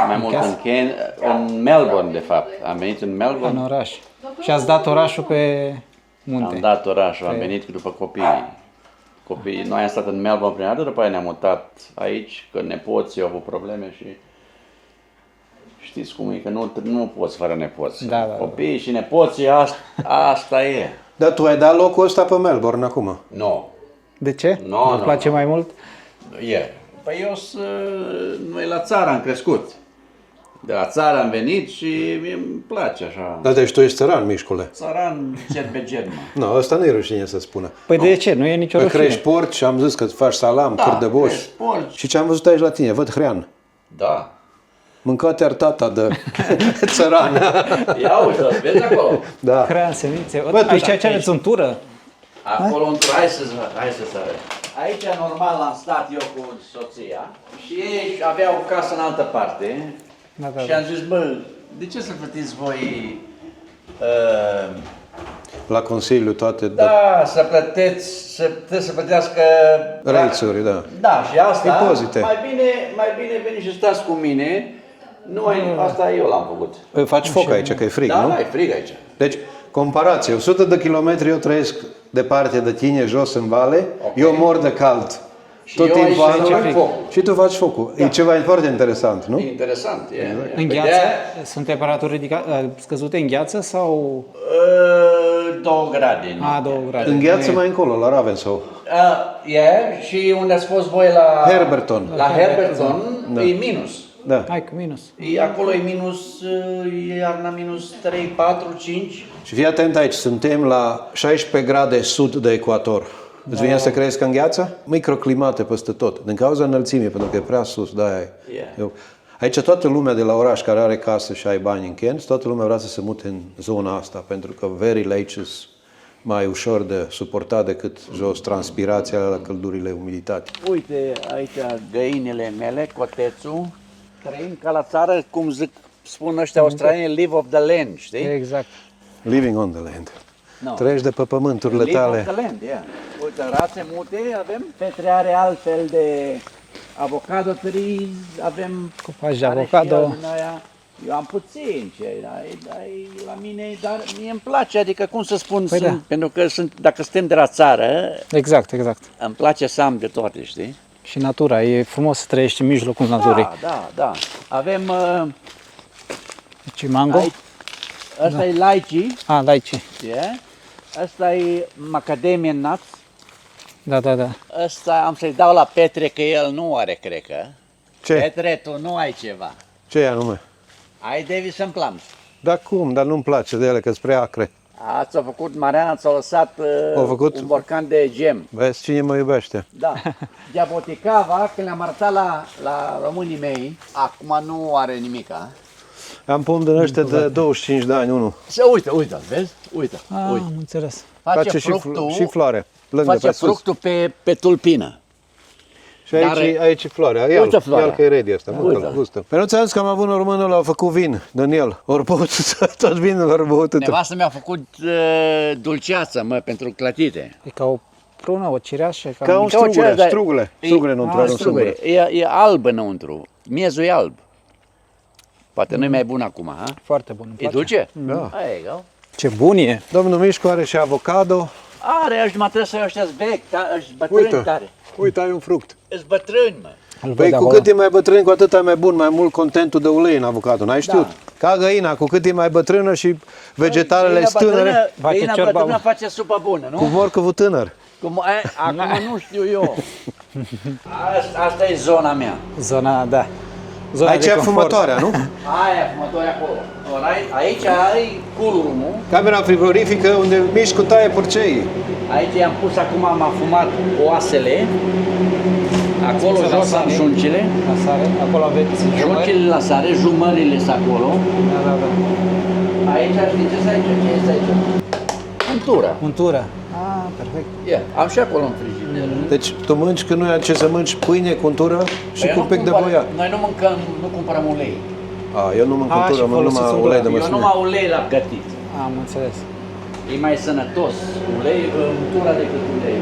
Speaker 8: mai mult
Speaker 3: Cairns?
Speaker 8: în Cairns, în Melbourne, de fapt. Am venit în
Speaker 3: În
Speaker 8: Melbourne,
Speaker 3: oraș. Și ați dat orașul pe munte.
Speaker 8: am dat orașul, am venit după copii. Noi am stat în Melbourne prima dată, după aia ne-am mutat aici, că nepoții au avut probleme și știți cum e, că nu poți fără nepoți.
Speaker 3: Da.
Speaker 8: Copiii și nepoții, asta e.
Speaker 2: Dar tu ai dat locul ăsta pe Melbourne acum.
Speaker 8: Nu.
Speaker 3: De ce?
Speaker 8: Nu,
Speaker 3: Vă
Speaker 8: nu,
Speaker 3: place
Speaker 8: nu.
Speaker 3: mai mult?
Speaker 8: E. Păi noi la țară am crescut. De la țară am venit și mie îmi place așa.
Speaker 2: Da, deci tu ești țăran, Mișcule.
Speaker 8: Țăran, cer pe germă.
Speaker 2: Nu, ăsta nu e rușine să spună.
Speaker 3: Păi de ce? Nu e nicio
Speaker 2: Că
Speaker 3: rușine.
Speaker 2: crești porci și am zis că faci salam, câr de boș.
Speaker 8: crești porci.
Speaker 2: Și ce am văzut aici la tine? Văd hrean.
Speaker 8: Da.
Speaker 2: Mâncat-ar tata de țăran.
Speaker 8: Ia uite, vezi acolo?
Speaker 2: Da.
Speaker 3: Hrean, semințe.
Speaker 2: Bă, tu-
Speaker 3: Aici ce aveți untură?
Speaker 8: Acolo într-o, hai să arăt. Aici normal am stat eu cu soția și ei aveau o casă în altă parte.
Speaker 3: Da.
Speaker 8: Și am zis, bă, de ce să plătiți voi
Speaker 2: la Consiliu toate
Speaker 8: Da, trebuie să plătească
Speaker 2: rate-uri, da.
Speaker 8: Da, și asta,
Speaker 2: Impozite.
Speaker 8: mai bine veniți și stați cu mine. Asta eu l-am făcut.
Speaker 2: Faci foc aici, că e frig,
Speaker 8: Da,
Speaker 2: nu?
Speaker 8: da, e frig aici.
Speaker 2: Deci, comparație, 100 de kilometri eu trăiesc departe de tine, jos în vale, eu mor de cald.
Speaker 8: Și
Speaker 2: Tot
Speaker 8: eu aici
Speaker 2: timpul
Speaker 8: fac
Speaker 2: anul
Speaker 8: foc.
Speaker 2: și tu faci focul. E ceva foarte interesant, nu?
Speaker 8: E interesant. E.
Speaker 3: În
Speaker 8: Păi
Speaker 3: gheață?
Speaker 8: de-aia,
Speaker 3: Sunt temperaturi scăzute în gheață sau...
Speaker 8: 2 grade.
Speaker 3: A, 2 grade.
Speaker 2: În gheață mai încolo, la Ravenshoe.
Speaker 8: Și unde ați fost voi la
Speaker 2: Herberton.
Speaker 8: La Herberton e minus.
Speaker 2: Da.
Speaker 3: Hai cu minus.
Speaker 8: Acolo e minus, e iarna minus 3, 4, 5.
Speaker 2: Și fii atent aici, suntem la 16 grade sud de ecuator. Îți vine să crezi că în gheață? Microclimate peste tot, din cauza înălțimii, pentru că e prea sus, de-aia
Speaker 8: Yeah.
Speaker 2: Aici toată lumea de la oraș care are casă și ai bani în Kent, toată lumea vrea să se mute în zona asta, pentru că verile aici sunt mai ușor de suportat decât jos transpirația la căldurile, umiditate.
Speaker 8: Uite aici găinile mele, cotețul. Trăim ca la țară, cum spun ăștia australieni, live of the land, știi?
Speaker 3: Exact.
Speaker 2: Living on the land.
Speaker 8: No.
Speaker 2: Trăiești de pe pământurile
Speaker 8: Live
Speaker 2: tale.
Speaker 8: of the land, yeah. Uite, rațe mute avem. Petre are altfel de avocado trees, avem...
Speaker 3: Copaci de
Speaker 8: are și
Speaker 3: avocado.
Speaker 8: el din aia. Eu am puțin, dar la mine, dar mie îmi place, adică cum să spun,
Speaker 3: Păi da.
Speaker 8: pentru că dacă suntem de la țară,
Speaker 3: Exact, exact.
Speaker 8: îmi place să am de toate, știi?
Speaker 3: Și natura, e frumos să trăiești în mijlocul naturii.
Speaker 8: Da. Avem,
Speaker 3: Deci mango?
Speaker 8: ăsta e lychee,
Speaker 3: Lychee.
Speaker 8: yeah? Ăsta e macadamia nuts,
Speaker 3: Da.
Speaker 8: ăsta am să-i dau la Petre că el nu are, cred că.
Speaker 2: Ce?
Speaker 8: Petre, tu nu ai ceva.
Speaker 2: Ce e anume?
Speaker 8: Ai Davison Plums.
Speaker 2: Da cum, dar nu-mi place de ele, că spre acre.
Speaker 8: Ți-a făcut, Mariana ți-a lăsat
Speaker 2: Au făcut?
Speaker 8: un borcan de gem.
Speaker 2: Vezi cine mă iubește.
Speaker 8: Da. Diaboticava, când le-am arătat la românii mei, acum nu are nimica.
Speaker 2: Am pom din ăștia de 25 de ani, unul.
Speaker 8: Se uite, vezi? Uite.
Speaker 3: Am înțeles.
Speaker 8: Face
Speaker 2: și
Speaker 8: fructul,
Speaker 2: și floare. Lângă,
Speaker 8: face
Speaker 2: pe sus.
Speaker 8: fructul pe tulpină.
Speaker 2: Și aici,
Speaker 8: Dar-
Speaker 2: aici e floarea.
Speaker 8: Uite floarea.
Speaker 2: Iar că e ready asta,
Speaker 8: Uite.
Speaker 2: mă gustă. Păi nu ți-am zis că am avut un român ăla, a făcut vin, Daniel. Ori băut tot vinul, ori băut.
Speaker 8: Nevastă mi-a făcut dulceață, pentru clătite.
Speaker 3: E ca o prună, o cireașă.
Speaker 2: Ca un
Speaker 8: Ca o
Speaker 2: strugure,
Speaker 8: dar-
Speaker 2: strugule. Strugure înăuntru, are un
Speaker 8: strugure.
Speaker 2: strugure.
Speaker 8: E alb înăuntru. Miezul e alb. Poate nu e mai bun acum, ha?
Speaker 3: Foarte bun. îmi
Speaker 8: E
Speaker 3: place.
Speaker 8: dulce?
Speaker 2: Da.
Speaker 8: There you go.
Speaker 3: Ce bun e.
Speaker 2: Domnul Mișcu are și avocado.
Speaker 8: Are, ăștia mă trebuie să ăștia vechi, ăștia bătrâni
Speaker 2: Uite,
Speaker 8: tare.
Speaker 2: uite, ai un fruct.
Speaker 8: Ești bătrâni, mă.
Speaker 3: Îl văd
Speaker 2: Păi cu
Speaker 3: acolo.
Speaker 2: cât e mai bătrân, cu atât e mai bun, mai mult contentul de ulei în avocado, n-ai știut? Ca găina, cu cât e mai bătrână și vegetalele sunt tânăre,
Speaker 3: Face ciorba
Speaker 8: bătrână
Speaker 3: bună.
Speaker 8: face supă bună, nu?
Speaker 2: cu morcovul tânăr.
Speaker 8: Acum nu știu eu. Asta e zona mea.
Speaker 3: Zona, da. Zona
Speaker 2: Aici
Speaker 3: de
Speaker 2: e
Speaker 3: confort.
Speaker 2: fumătoarea, nu?
Speaker 8: Aia, fumătoare acolo. Aici ai cool room-ul.
Speaker 2: Camera frigorifică unde Mișcu taie purceii.
Speaker 8: Aici i-am pus acum, am afumat oasele. Acolo
Speaker 3: La
Speaker 8: jos am
Speaker 3: sare.
Speaker 8: șuncile.
Speaker 3: La sare, acolo aveți jumări.
Speaker 8: Șuncile la sare, jumările sunt acolo.
Speaker 3: Da.
Speaker 8: Aici, știi ce este aici? Ce este aici? Untură.
Speaker 3: Untură. Perfect.
Speaker 8: Yeah. Am și acolo în frigider.
Speaker 2: Deci tu mânci când nu ai ce să mânci pâine cu untură și
Speaker 8: Păi
Speaker 2: cu
Speaker 8: eu
Speaker 2: pic de
Speaker 8: cumpăr-
Speaker 2: boiat.
Speaker 8: Noi nu mâncăm, nu cumpărăm ulei.
Speaker 2: Eu nu mânc
Speaker 3: și
Speaker 2: untură, mănânc
Speaker 3: folosiți
Speaker 2: numai
Speaker 3: untură.
Speaker 2: ulei de
Speaker 8: Eu
Speaker 2: măsline.
Speaker 8: numai ulei la gătit.
Speaker 3: Am înțeles.
Speaker 8: E mai sănătos ulei, untura decât ulei.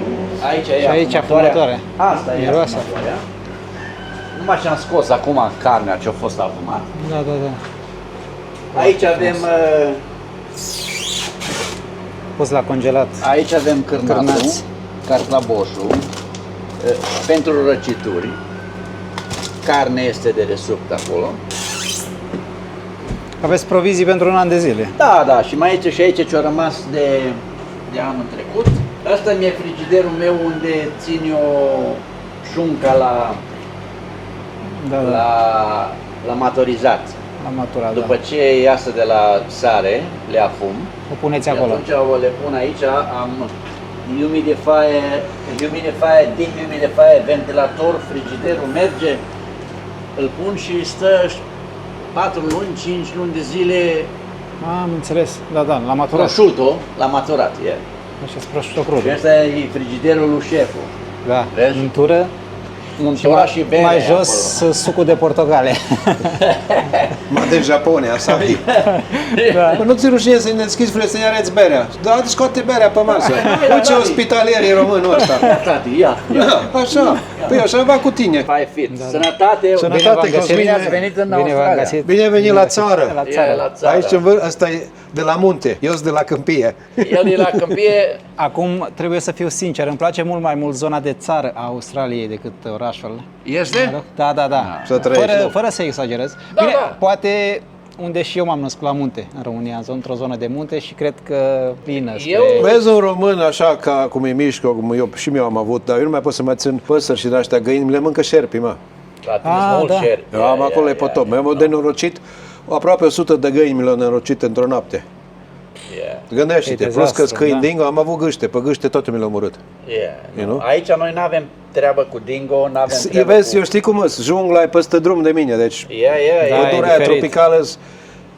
Speaker 8: Aici e
Speaker 3: Și aici afumătoarea.
Speaker 8: Asta e
Speaker 3: Miroase.
Speaker 8: afumătoarea. Numai ce-am scos acum carnea ce a fost afumat.
Speaker 3: Da.
Speaker 8: Aici avem,
Speaker 3: Pus la congelat.
Speaker 8: aici avem cârnatul,
Speaker 3: Cârnați.
Speaker 8: cartlaboșul, pentru răcituri. Carne este de desubt acolo.
Speaker 3: Aveți provizii pentru un an de zile.
Speaker 8: Da, și mai aici și aici ce-a rămas de anul trecut. Asta mi-e frigiderul meu unde țin eu șunca
Speaker 3: Da.
Speaker 8: la matorizat.
Speaker 3: La maturat,
Speaker 8: După ce iasă de la sare, le afum.
Speaker 3: O puneți
Speaker 8: Și
Speaker 3: acolo.
Speaker 8: atunci o le pun aici, am dehumidifier, ventilator, frigiderul merge, îl pun și stă 4 luni, 5 luni de zile
Speaker 3: Am înțeles. Da, la maturat.
Speaker 8: prosciutto, la maturat.
Speaker 3: Așa-s prosciutto crud.
Speaker 8: Și ăsta e frigiderul lui șeful.
Speaker 3: Da.
Speaker 8: Vezi?
Speaker 3: Untură.
Speaker 8: munți și bere
Speaker 3: mai jos sucul de portocale.
Speaker 2: Ma de Japonia, sabi. Păi nu ți rușine să-i deschizi frate, să-i arăți berea. Da, scoate berea pe masă. Uite ospitalier e românul ăsta.
Speaker 8: Tati, ia.
Speaker 2: Da, așa. Păi așa va cu tine.
Speaker 8: Hai fit. Sănătate.
Speaker 2: Sănătate, Cosmin.
Speaker 8: Bine ați venit în
Speaker 3: Bine v-am
Speaker 8: Australia.
Speaker 3: găsit.
Speaker 2: Bine ai venit la țară.
Speaker 3: La țară.
Speaker 8: La țară.
Speaker 2: Aici ăsta e de la munte, eu sunt de la câmpie.
Speaker 8: El e la câmpie.
Speaker 3: Acum trebuie să fiu sincer, îmi place mult mai mult zona de țară a Australiei decât orașul.
Speaker 8: Este?
Speaker 3: Da.
Speaker 2: Să trăiești, nu?
Speaker 3: Fără să exagerez.
Speaker 8: Da,
Speaker 3: Bine,
Speaker 8: da.
Speaker 3: poate unde și eu m-am născut la munte, în România, într-o zonă de munte și cred că plină spre...
Speaker 8: Eu-
Speaker 2: Vezi un român așa ca cum e mișcă, cum eu și eu am avut, dar eu nu mai pot să mai țin păsări și de-astea găini, le mâncă șerpii, mă.
Speaker 8: La tine
Speaker 3: Ah,
Speaker 8: sunt mult
Speaker 3: da.
Speaker 8: șerpi.
Speaker 2: Eu am acolo e potop. Mi-am de norocit, aproape 100 de găini mi le-au nenorocit într-o noapte. Gândește-te,
Speaker 3: E
Speaker 2: plus că
Speaker 3: dezastru,
Speaker 2: câini
Speaker 3: da.
Speaker 2: dingo, am avut gâște, pe gâște toate mi le-au omorât. You know?
Speaker 8: Aici noi nu avem treabă cu dingo, nu avem
Speaker 2: Eu
Speaker 8: treabă
Speaker 2: vezi,
Speaker 8: cu...
Speaker 2: eu știi cum îs, jungla e peste drum de mine, deci
Speaker 3: Da, e
Speaker 2: pădurea aia
Speaker 3: diferit.
Speaker 2: tropicală sunt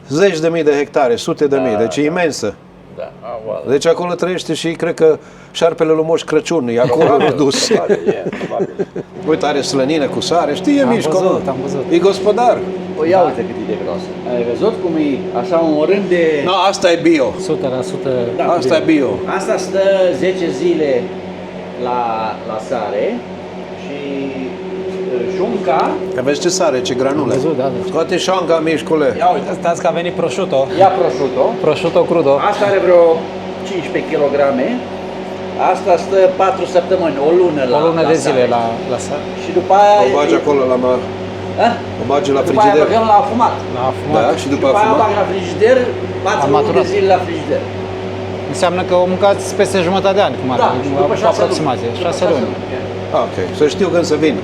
Speaker 2: zeci de mii de hectare, sute de mii, deci e imensă.
Speaker 8: Da, voilà.
Speaker 2: Deci acolo trăiește și cred că șarpele lui Moș Crăciun, e acolo dus.
Speaker 8: Probabil.
Speaker 2: Uite, are slănină cu sare, știi, e
Speaker 3: Am
Speaker 2: mișco,
Speaker 3: văzut,
Speaker 2: mă.
Speaker 3: am văzut.
Speaker 2: E gospodar.
Speaker 8: O, ia uite cât e de gros. Ai văzut cum e așa un rând de...
Speaker 2: No, asta e bio.
Speaker 3: 100%.
Speaker 2: Asta e bio.
Speaker 8: Asta stă 10 zile la sare și șunca...
Speaker 2: Că vezi ce sare, ce granule.
Speaker 3: Am văzut, da.
Speaker 2: Scoate șanca, mișcule.
Speaker 8: Ia uite,
Speaker 3: Stați că a venit prosciutto.
Speaker 8: ia prosciutto.
Speaker 3: Prosciutto crudo.
Speaker 8: Asta are vreo 15 kg. Asta stă 4 săptămâni, o lună
Speaker 3: O lună de zile
Speaker 8: sare.
Speaker 3: la sare.
Speaker 8: Și după aia...
Speaker 2: O bagi acolo la mar.
Speaker 8: A?
Speaker 2: O bagi la
Speaker 8: După aia
Speaker 2: frigider.
Speaker 8: băgăm la afumat.
Speaker 3: La afumat.
Speaker 2: Da, și după
Speaker 8: După aia
Speaker 2: afumat.
Speaker 8: bag la frigider, 4 luni de
Speaker 3: maturat.
Speaker 8: zile la frigider.
Speaker 3: Înseamnă că o mâncați peste jumătate de an, cum ar
Speaker 8: Da,
Speaker 3: fi,
Speaker 8: și după 6
Speaker 3: aproximație,
Speaker 8: luni.
Speaker 3: 6 luni.
Speaker 2: Ok, să știu când să vin.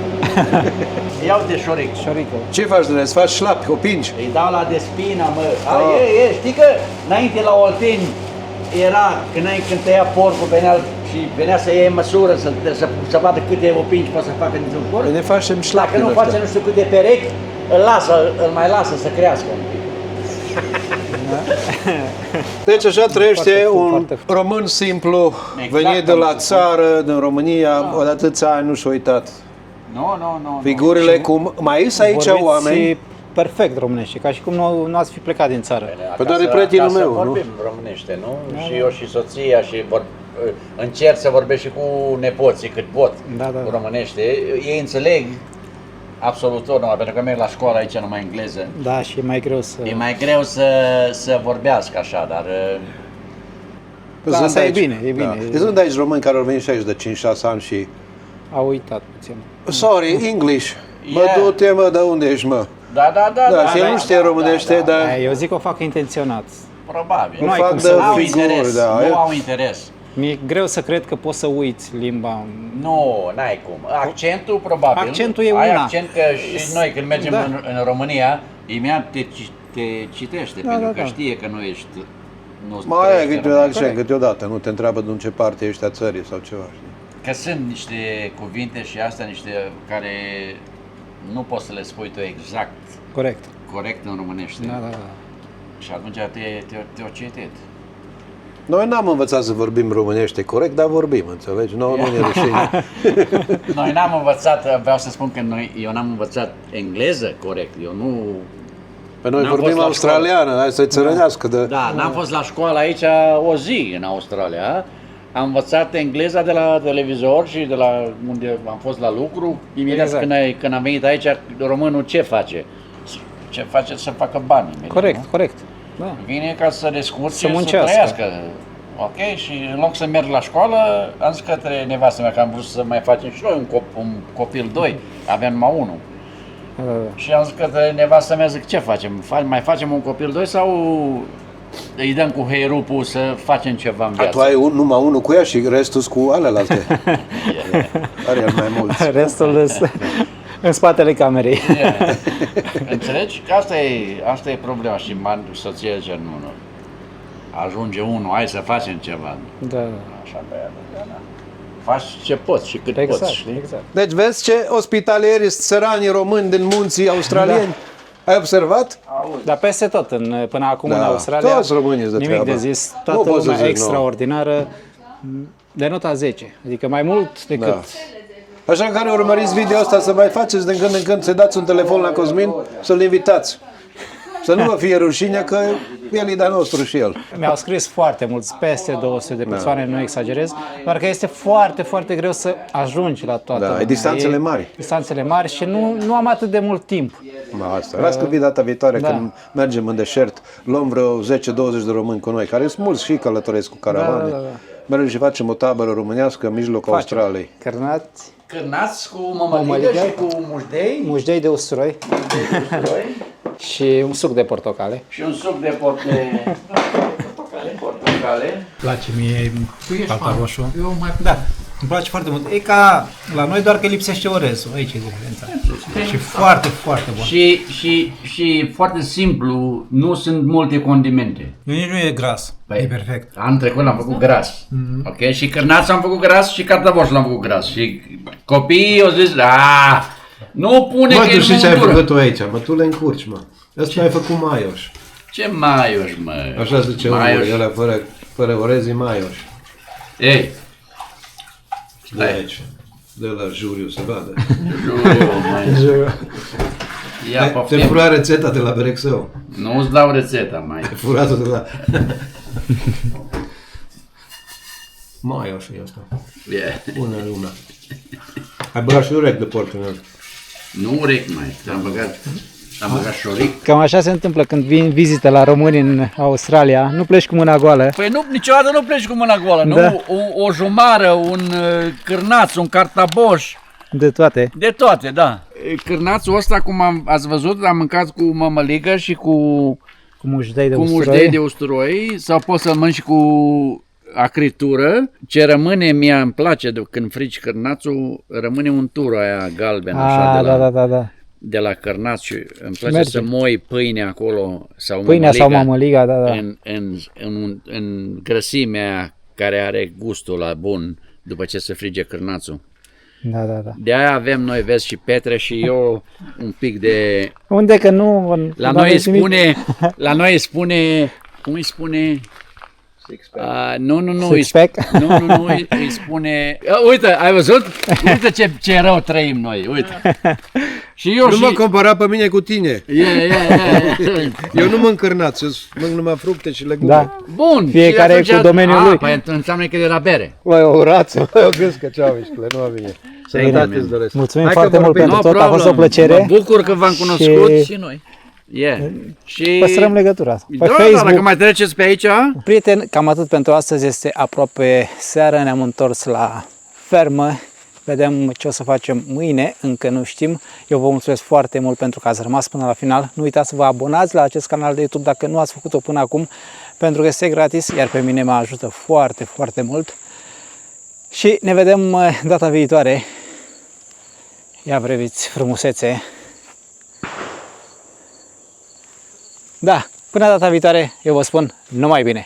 Speaker 8: Ia uite șoric.
Speaker 3: Șorică.
Speaker 2: Ce faci de îți faci șlapi, o pingi?
Speaker 8: Îi dau la despina, mă. Știi că înainte la Olteni era, când tăia porcul, venea să iei măsură, să vadă câte opinci poate să facă dintr-un porc.
Speaker 2: Ne facem șlapi
Speaker 8: Dacă nu
Speaker 2: din
Speaker 8: face
Speaker 2: ăștia.
Speaker 8: nu știu cât de perechi, îl mai lasă să crească un pic.
Speaker 2: Deci așa trăiește un
Speaker 3: foarte
Speaker 2: român simplu,
Speaker 8: Exact,
Speaker 2: venit de la
Speaker 8: am
Speaker 2: țară, din România, de atâția ani nu și-a uitat.
Speaker 8: Nu.
Speaker 2: Figurile cum... Mai sunt aici
Speaker 3: Vorbiți
Speaker 2: oameni?
Speaker 3: perfect românește, ca și cum nu ați fi plecat din țară.
Speaker 2: Păi doar e prietenul meu, nu?
Speaker 8: vorbim românește, nu? Și eu și soția și încerc să vorbesc și cu nepoții cât pot
Speaker 3: Da.
Speaker 8: cu românește. Ei înțeleg absolut tot, numai pentru că merg la școală aici numai engleză.
Speaker 3: Da, și e mai greu să...
Speaker 8: E mai greu să vorbească așa, dar
Speaker 3: Da,
Speaker 2: Sunt
Speaker 3: asta e
Speaker 2: aici.
Speaker 3: bine, e bine.
Speaker 2: Da. Sunt aici români care au venit și aici de 5-6 ani și...
Speaker 3: Au uitat puțin.
Speaker 2: Sorry, English. Mă,
Speaker 8: Yeah.
Speaker 2: du-te, mă, de unde ești, mă?
Speaker 8: da,
Speaker 2: Și el nu știe românește, dar...
Speaker 3: Eu zic că o fac intenționat.
Speaker 8: probabil.
Speaker 3: Nu ai
Speaker 2: fac
Speaker 3: cum
Speaker 2: de
Speaker 3: să
Speaker 8: au
Speaker 2: figuri,
Speaker 8: interes,
Speaker 2: da.
Speaker 8: nu au interes.
Speaker 3: Mi-e greu să cred că poți să uiți limba.
Speaker 8: Nu, n-ai cum. Accentul probabil.
Speaker 3: Accentul e
Speaker 8: Ai
Speaker 3: una.
Speaker 8: accent că și noi când mergem
Speaker 3: Da.
Speaker 8: în România, imediat te citește, pentru că
Speaker 3: da.
Speaker 8: știe că nu ești... Nu
Speaker 2: Mai ai
Speaker 8: trăiești în
Speaker 2: câteodată,
Speaker 8: România.
Speaker 2: accent, câteodată, nu te întreabă din ce parte ești a țării sau ceva, știi?
Speaker 8: Că sunt niște cuvinte și astea, niște care nu poți să le spui tu exact corect în românește.
Speaker 3: Da.
Speaker 8: Și atunci te-o citit.
Speaker 2: Noi n-am învățat să vorbim românește corect, dar vorbim, înțelegi? Nu ne rușine.
Speaker 8: Noi n-am învățat, vreau să spun că eu n-am învățat engleză corect, eu nu...
Speaker 2: Pe noi
Speaker 8: N-am
Speaker 2: vorbim
Speaker 8: fost la
Speaker 2: australiană, hai să-i țărănească de...
Speaker 8: Da, n-am fost la școală aici o zi în Australia. Am învățat engleza de la televizor și de la unde am fost la lucru. Imediat
Speaker 3: Exact.
Speaker 8: când am venit aici, românul ce face? Ce face? Să facă bani. Imediat, nu?
Speaker 3: Corect. Da.
Speaker 8: Vine ca să descurce,
Speaker 3: Să
Speaker 8: să
Speaker 3: muncească.
Speaker 8: trăiască. Ok? Și în loc să merg la școală, am zis către nevastă mea că am vrut să mai facem și noi un copil 2. Aveam numai unul. Și am zis către nevastă mea, zic, ce facem? Mai facem un copil 2 sau îi dăm cu heirupul să facem ceva în
Speaker 2: Tu
Speaker 8: viață?
Speaker 2: ai numai unul cu ea și restul cu alelalte. Are el mai mulți.
Speaker 3: Restul în spatele camerei.
Speaker 8: Yeah. Înțelegi? Că asta e problema și soția zice, nu. Ajunge unul, hai să facem ceva.
Speaker 3: Da.
Speaker 8: Așa, da. Faci ce poți și cât poți, știi?
Speaker 3: Exact.
Speaker 2: Deci vezi ce ospitalieri sunt săranii români din munții australieni? Ai observat?
Speaker 3: Dar peste tot, până acum
Speaker 2: Da,
Speaker 3: în Australia,
Speaker 2: toți românii de
Speaker 3: nimic
Speaker 2: treabă.
Speaker 3: de zis,
Speaker 2: Nu
Speaker 3: toată
Speaker 2: poți să
Speaker 3: lumea
Speaker 2: zic, nu.
Speaker 3: extraordinară, de nota 10. Adică mai mult decât
Speaker 2: Așa care urmăriți video ăsta să mai faceți din când în când, să dați un telefon la Cosmin, să-l invitați. Să nu vă fie rușine că el e de-a nostru și el.
Speaker 3: Mi-au scris foarte mulți, peste 200 de persoane, nu exagerez, doar că este foarte, foarte greu să ajungi la toată
Speaker 2: Da,
Speaker 3: lumea.
Speaker 2: e distanțele mari.
Speaker 3: Distanțele mari și nu am atât de mult timp.
Speaker 2: Asta. Las că vii data viitoare când mergem în deșert, luăm vreo 10-20 de români cu noi, care sunt mulți și călătoresc cu caravane. Mergem și facem o tabără românească în mijlocul Australiei.
Speaker 3: Cărnați,
Speaker 8: Cârnați cu mămăligă și cu mușdei.
Speaker 3: mușdei de usturoi și un suc de portocale.
Speaker 8: Și un suc de portocale.
Speaker 3: Place mie palta roșu. Da, îmi place foarte mult. E ca la noi, doar că lipsește orezul. Aici e diferența. Și foarte, foarte bun.
Speaker 8: Și foarte simplu, nu sunt multe condimente.
Speaker 3: Nici nu e gras. E perfect.
Speaker 8: Anul trecut l-am făcut gras. Ok? Și cârnați am făcut gras și cartofoși l-am făcut gras. Și copiii au zis, nu pune
Speaker 2: Mă,
Speaker 8: că
Speaker 2: tu
Speaker 8: e
Speaker 2: știi ce ai
Speaker 8: băutură."
Speaker 2: făcut tu aici? Mă, tu le încurci, mă. Ăsta ai făcut maioș.
Speaker 8: Ce maioș, mă?
Speaker 2: Așa zice omul, ăla fără orez e maioș.
Speaker 8: Ei,
Speaker 2: De aici. De la juriu să vadă.
Speaker 8: ia
Speaker 2: Te
Speaker 8: poftim.
Speaker 2: fura rețeta de la Berexău.
Speaker 8: Nu îți dau rețeta, mai.
Speaker 2: Te furatul de la... Maioș e asta.
Speaker 8: Yeah.
Speaker 2: Una. Ai băgat și urec de porc în el.
Speaker 8: Nu urec, mai. Am băgat șoric.
Speaker 3: Cam așa se întâmplă când vin vizită la români în Australia. Nu pleci cu mâna goală.
Speaker 1: Păi nu, niciodată nu pleci cu mâna goală,
Speaker 3: Da.
Speaker 1: nu? O jumară, un cârnaț, un cartaboș,
Speaker 3: De toate.
Speaker 1: de toate, da.
Speaker 8: Cârnațul ăsta, cum ați văzut, am mâncat cu mămăligă și cu
Speaker 3: Mușdei de
Speaker 8: cu
Speaker 3: usturoi.
Speaker 8: mușdei de usturoi sau poți să mănânci cu acritură. Ce rămâne, mie îmi place când frici cârnațul, rămâne untura aia galbenă așa
Speaker 3: Da.
Speaker 8: de la cârnaț și îmi place
Speaker 3: Merge.
Speaker 8: să moi pâine acolo sau
Speaker 3: Pâinea sau mamăliga, da.
Speaker 8: în grăsimea aia care are gustul la bun după ce se frige cârnațul.
Speaker 3: Da.
Speaker 8: De aia avem noi, vezi, și petre și eu un pic de...
Speaker 3: Unde că nu...
Speaker 8: La noi îi spune, cum îi spune? Nu,
Speaker 3: Six-pack?
Speaker 8: îi spune... Uite, ai văzut? Uite ce rău trăim noi, uite. Și eu
Speaker 2: Nu mă compara pe mine cu tine. Eu nu mănânc cârnați, mănânc numai fructe și legume.
Speaker 3: Da.
Speaker 8: Bun.
Speaker 3: Fiecare
Speaker 8: și
Speaker 3: cu domeniul lui.
Speaker 8: Păi înseamnă că e de la bere.
Speaker 2: Măi, o rață, o gâscă, ceau, mișcule, nu a bine. Sănătate îți doresc.
Speaker 3: Mulțumim
Speaker 2: Hai
Speaker 3: foarte
Speaker 2: că
Speaker 3: mult
Speaker 2: vorbim.
Speaker 3: pentru tot, a fost o plăcere.
Speaker 8: Mă bucur că v-am cunoscut.
Speaker 1: Și noi.
Speaker 8: Și...
Speaker 3: Păstrăm legătura. Pe
Speaker 8: Da,
Speaker 3: Facebook.
Speaker 8: dacă mai treceți pe aici...
Speaker 3: Prieteni, cam atât pentru astăzi, este aproape seară, ne-am întors la fermă, vedem ce o să facem mâine, încă nu știm. Eu vă mulțumesc foarte mult pentru că ați rămas până la final. Nu uitați să vă abonați la acest canal de YouTube dacă nu ați făcut-o până acum, pentru că este gratis, iar pe mine mă ajută foarte, foarte mult. Și ne vedem data viitoare. Ia vreviți frumusețe. Da, până data viitoare, eu vă spun numai bine!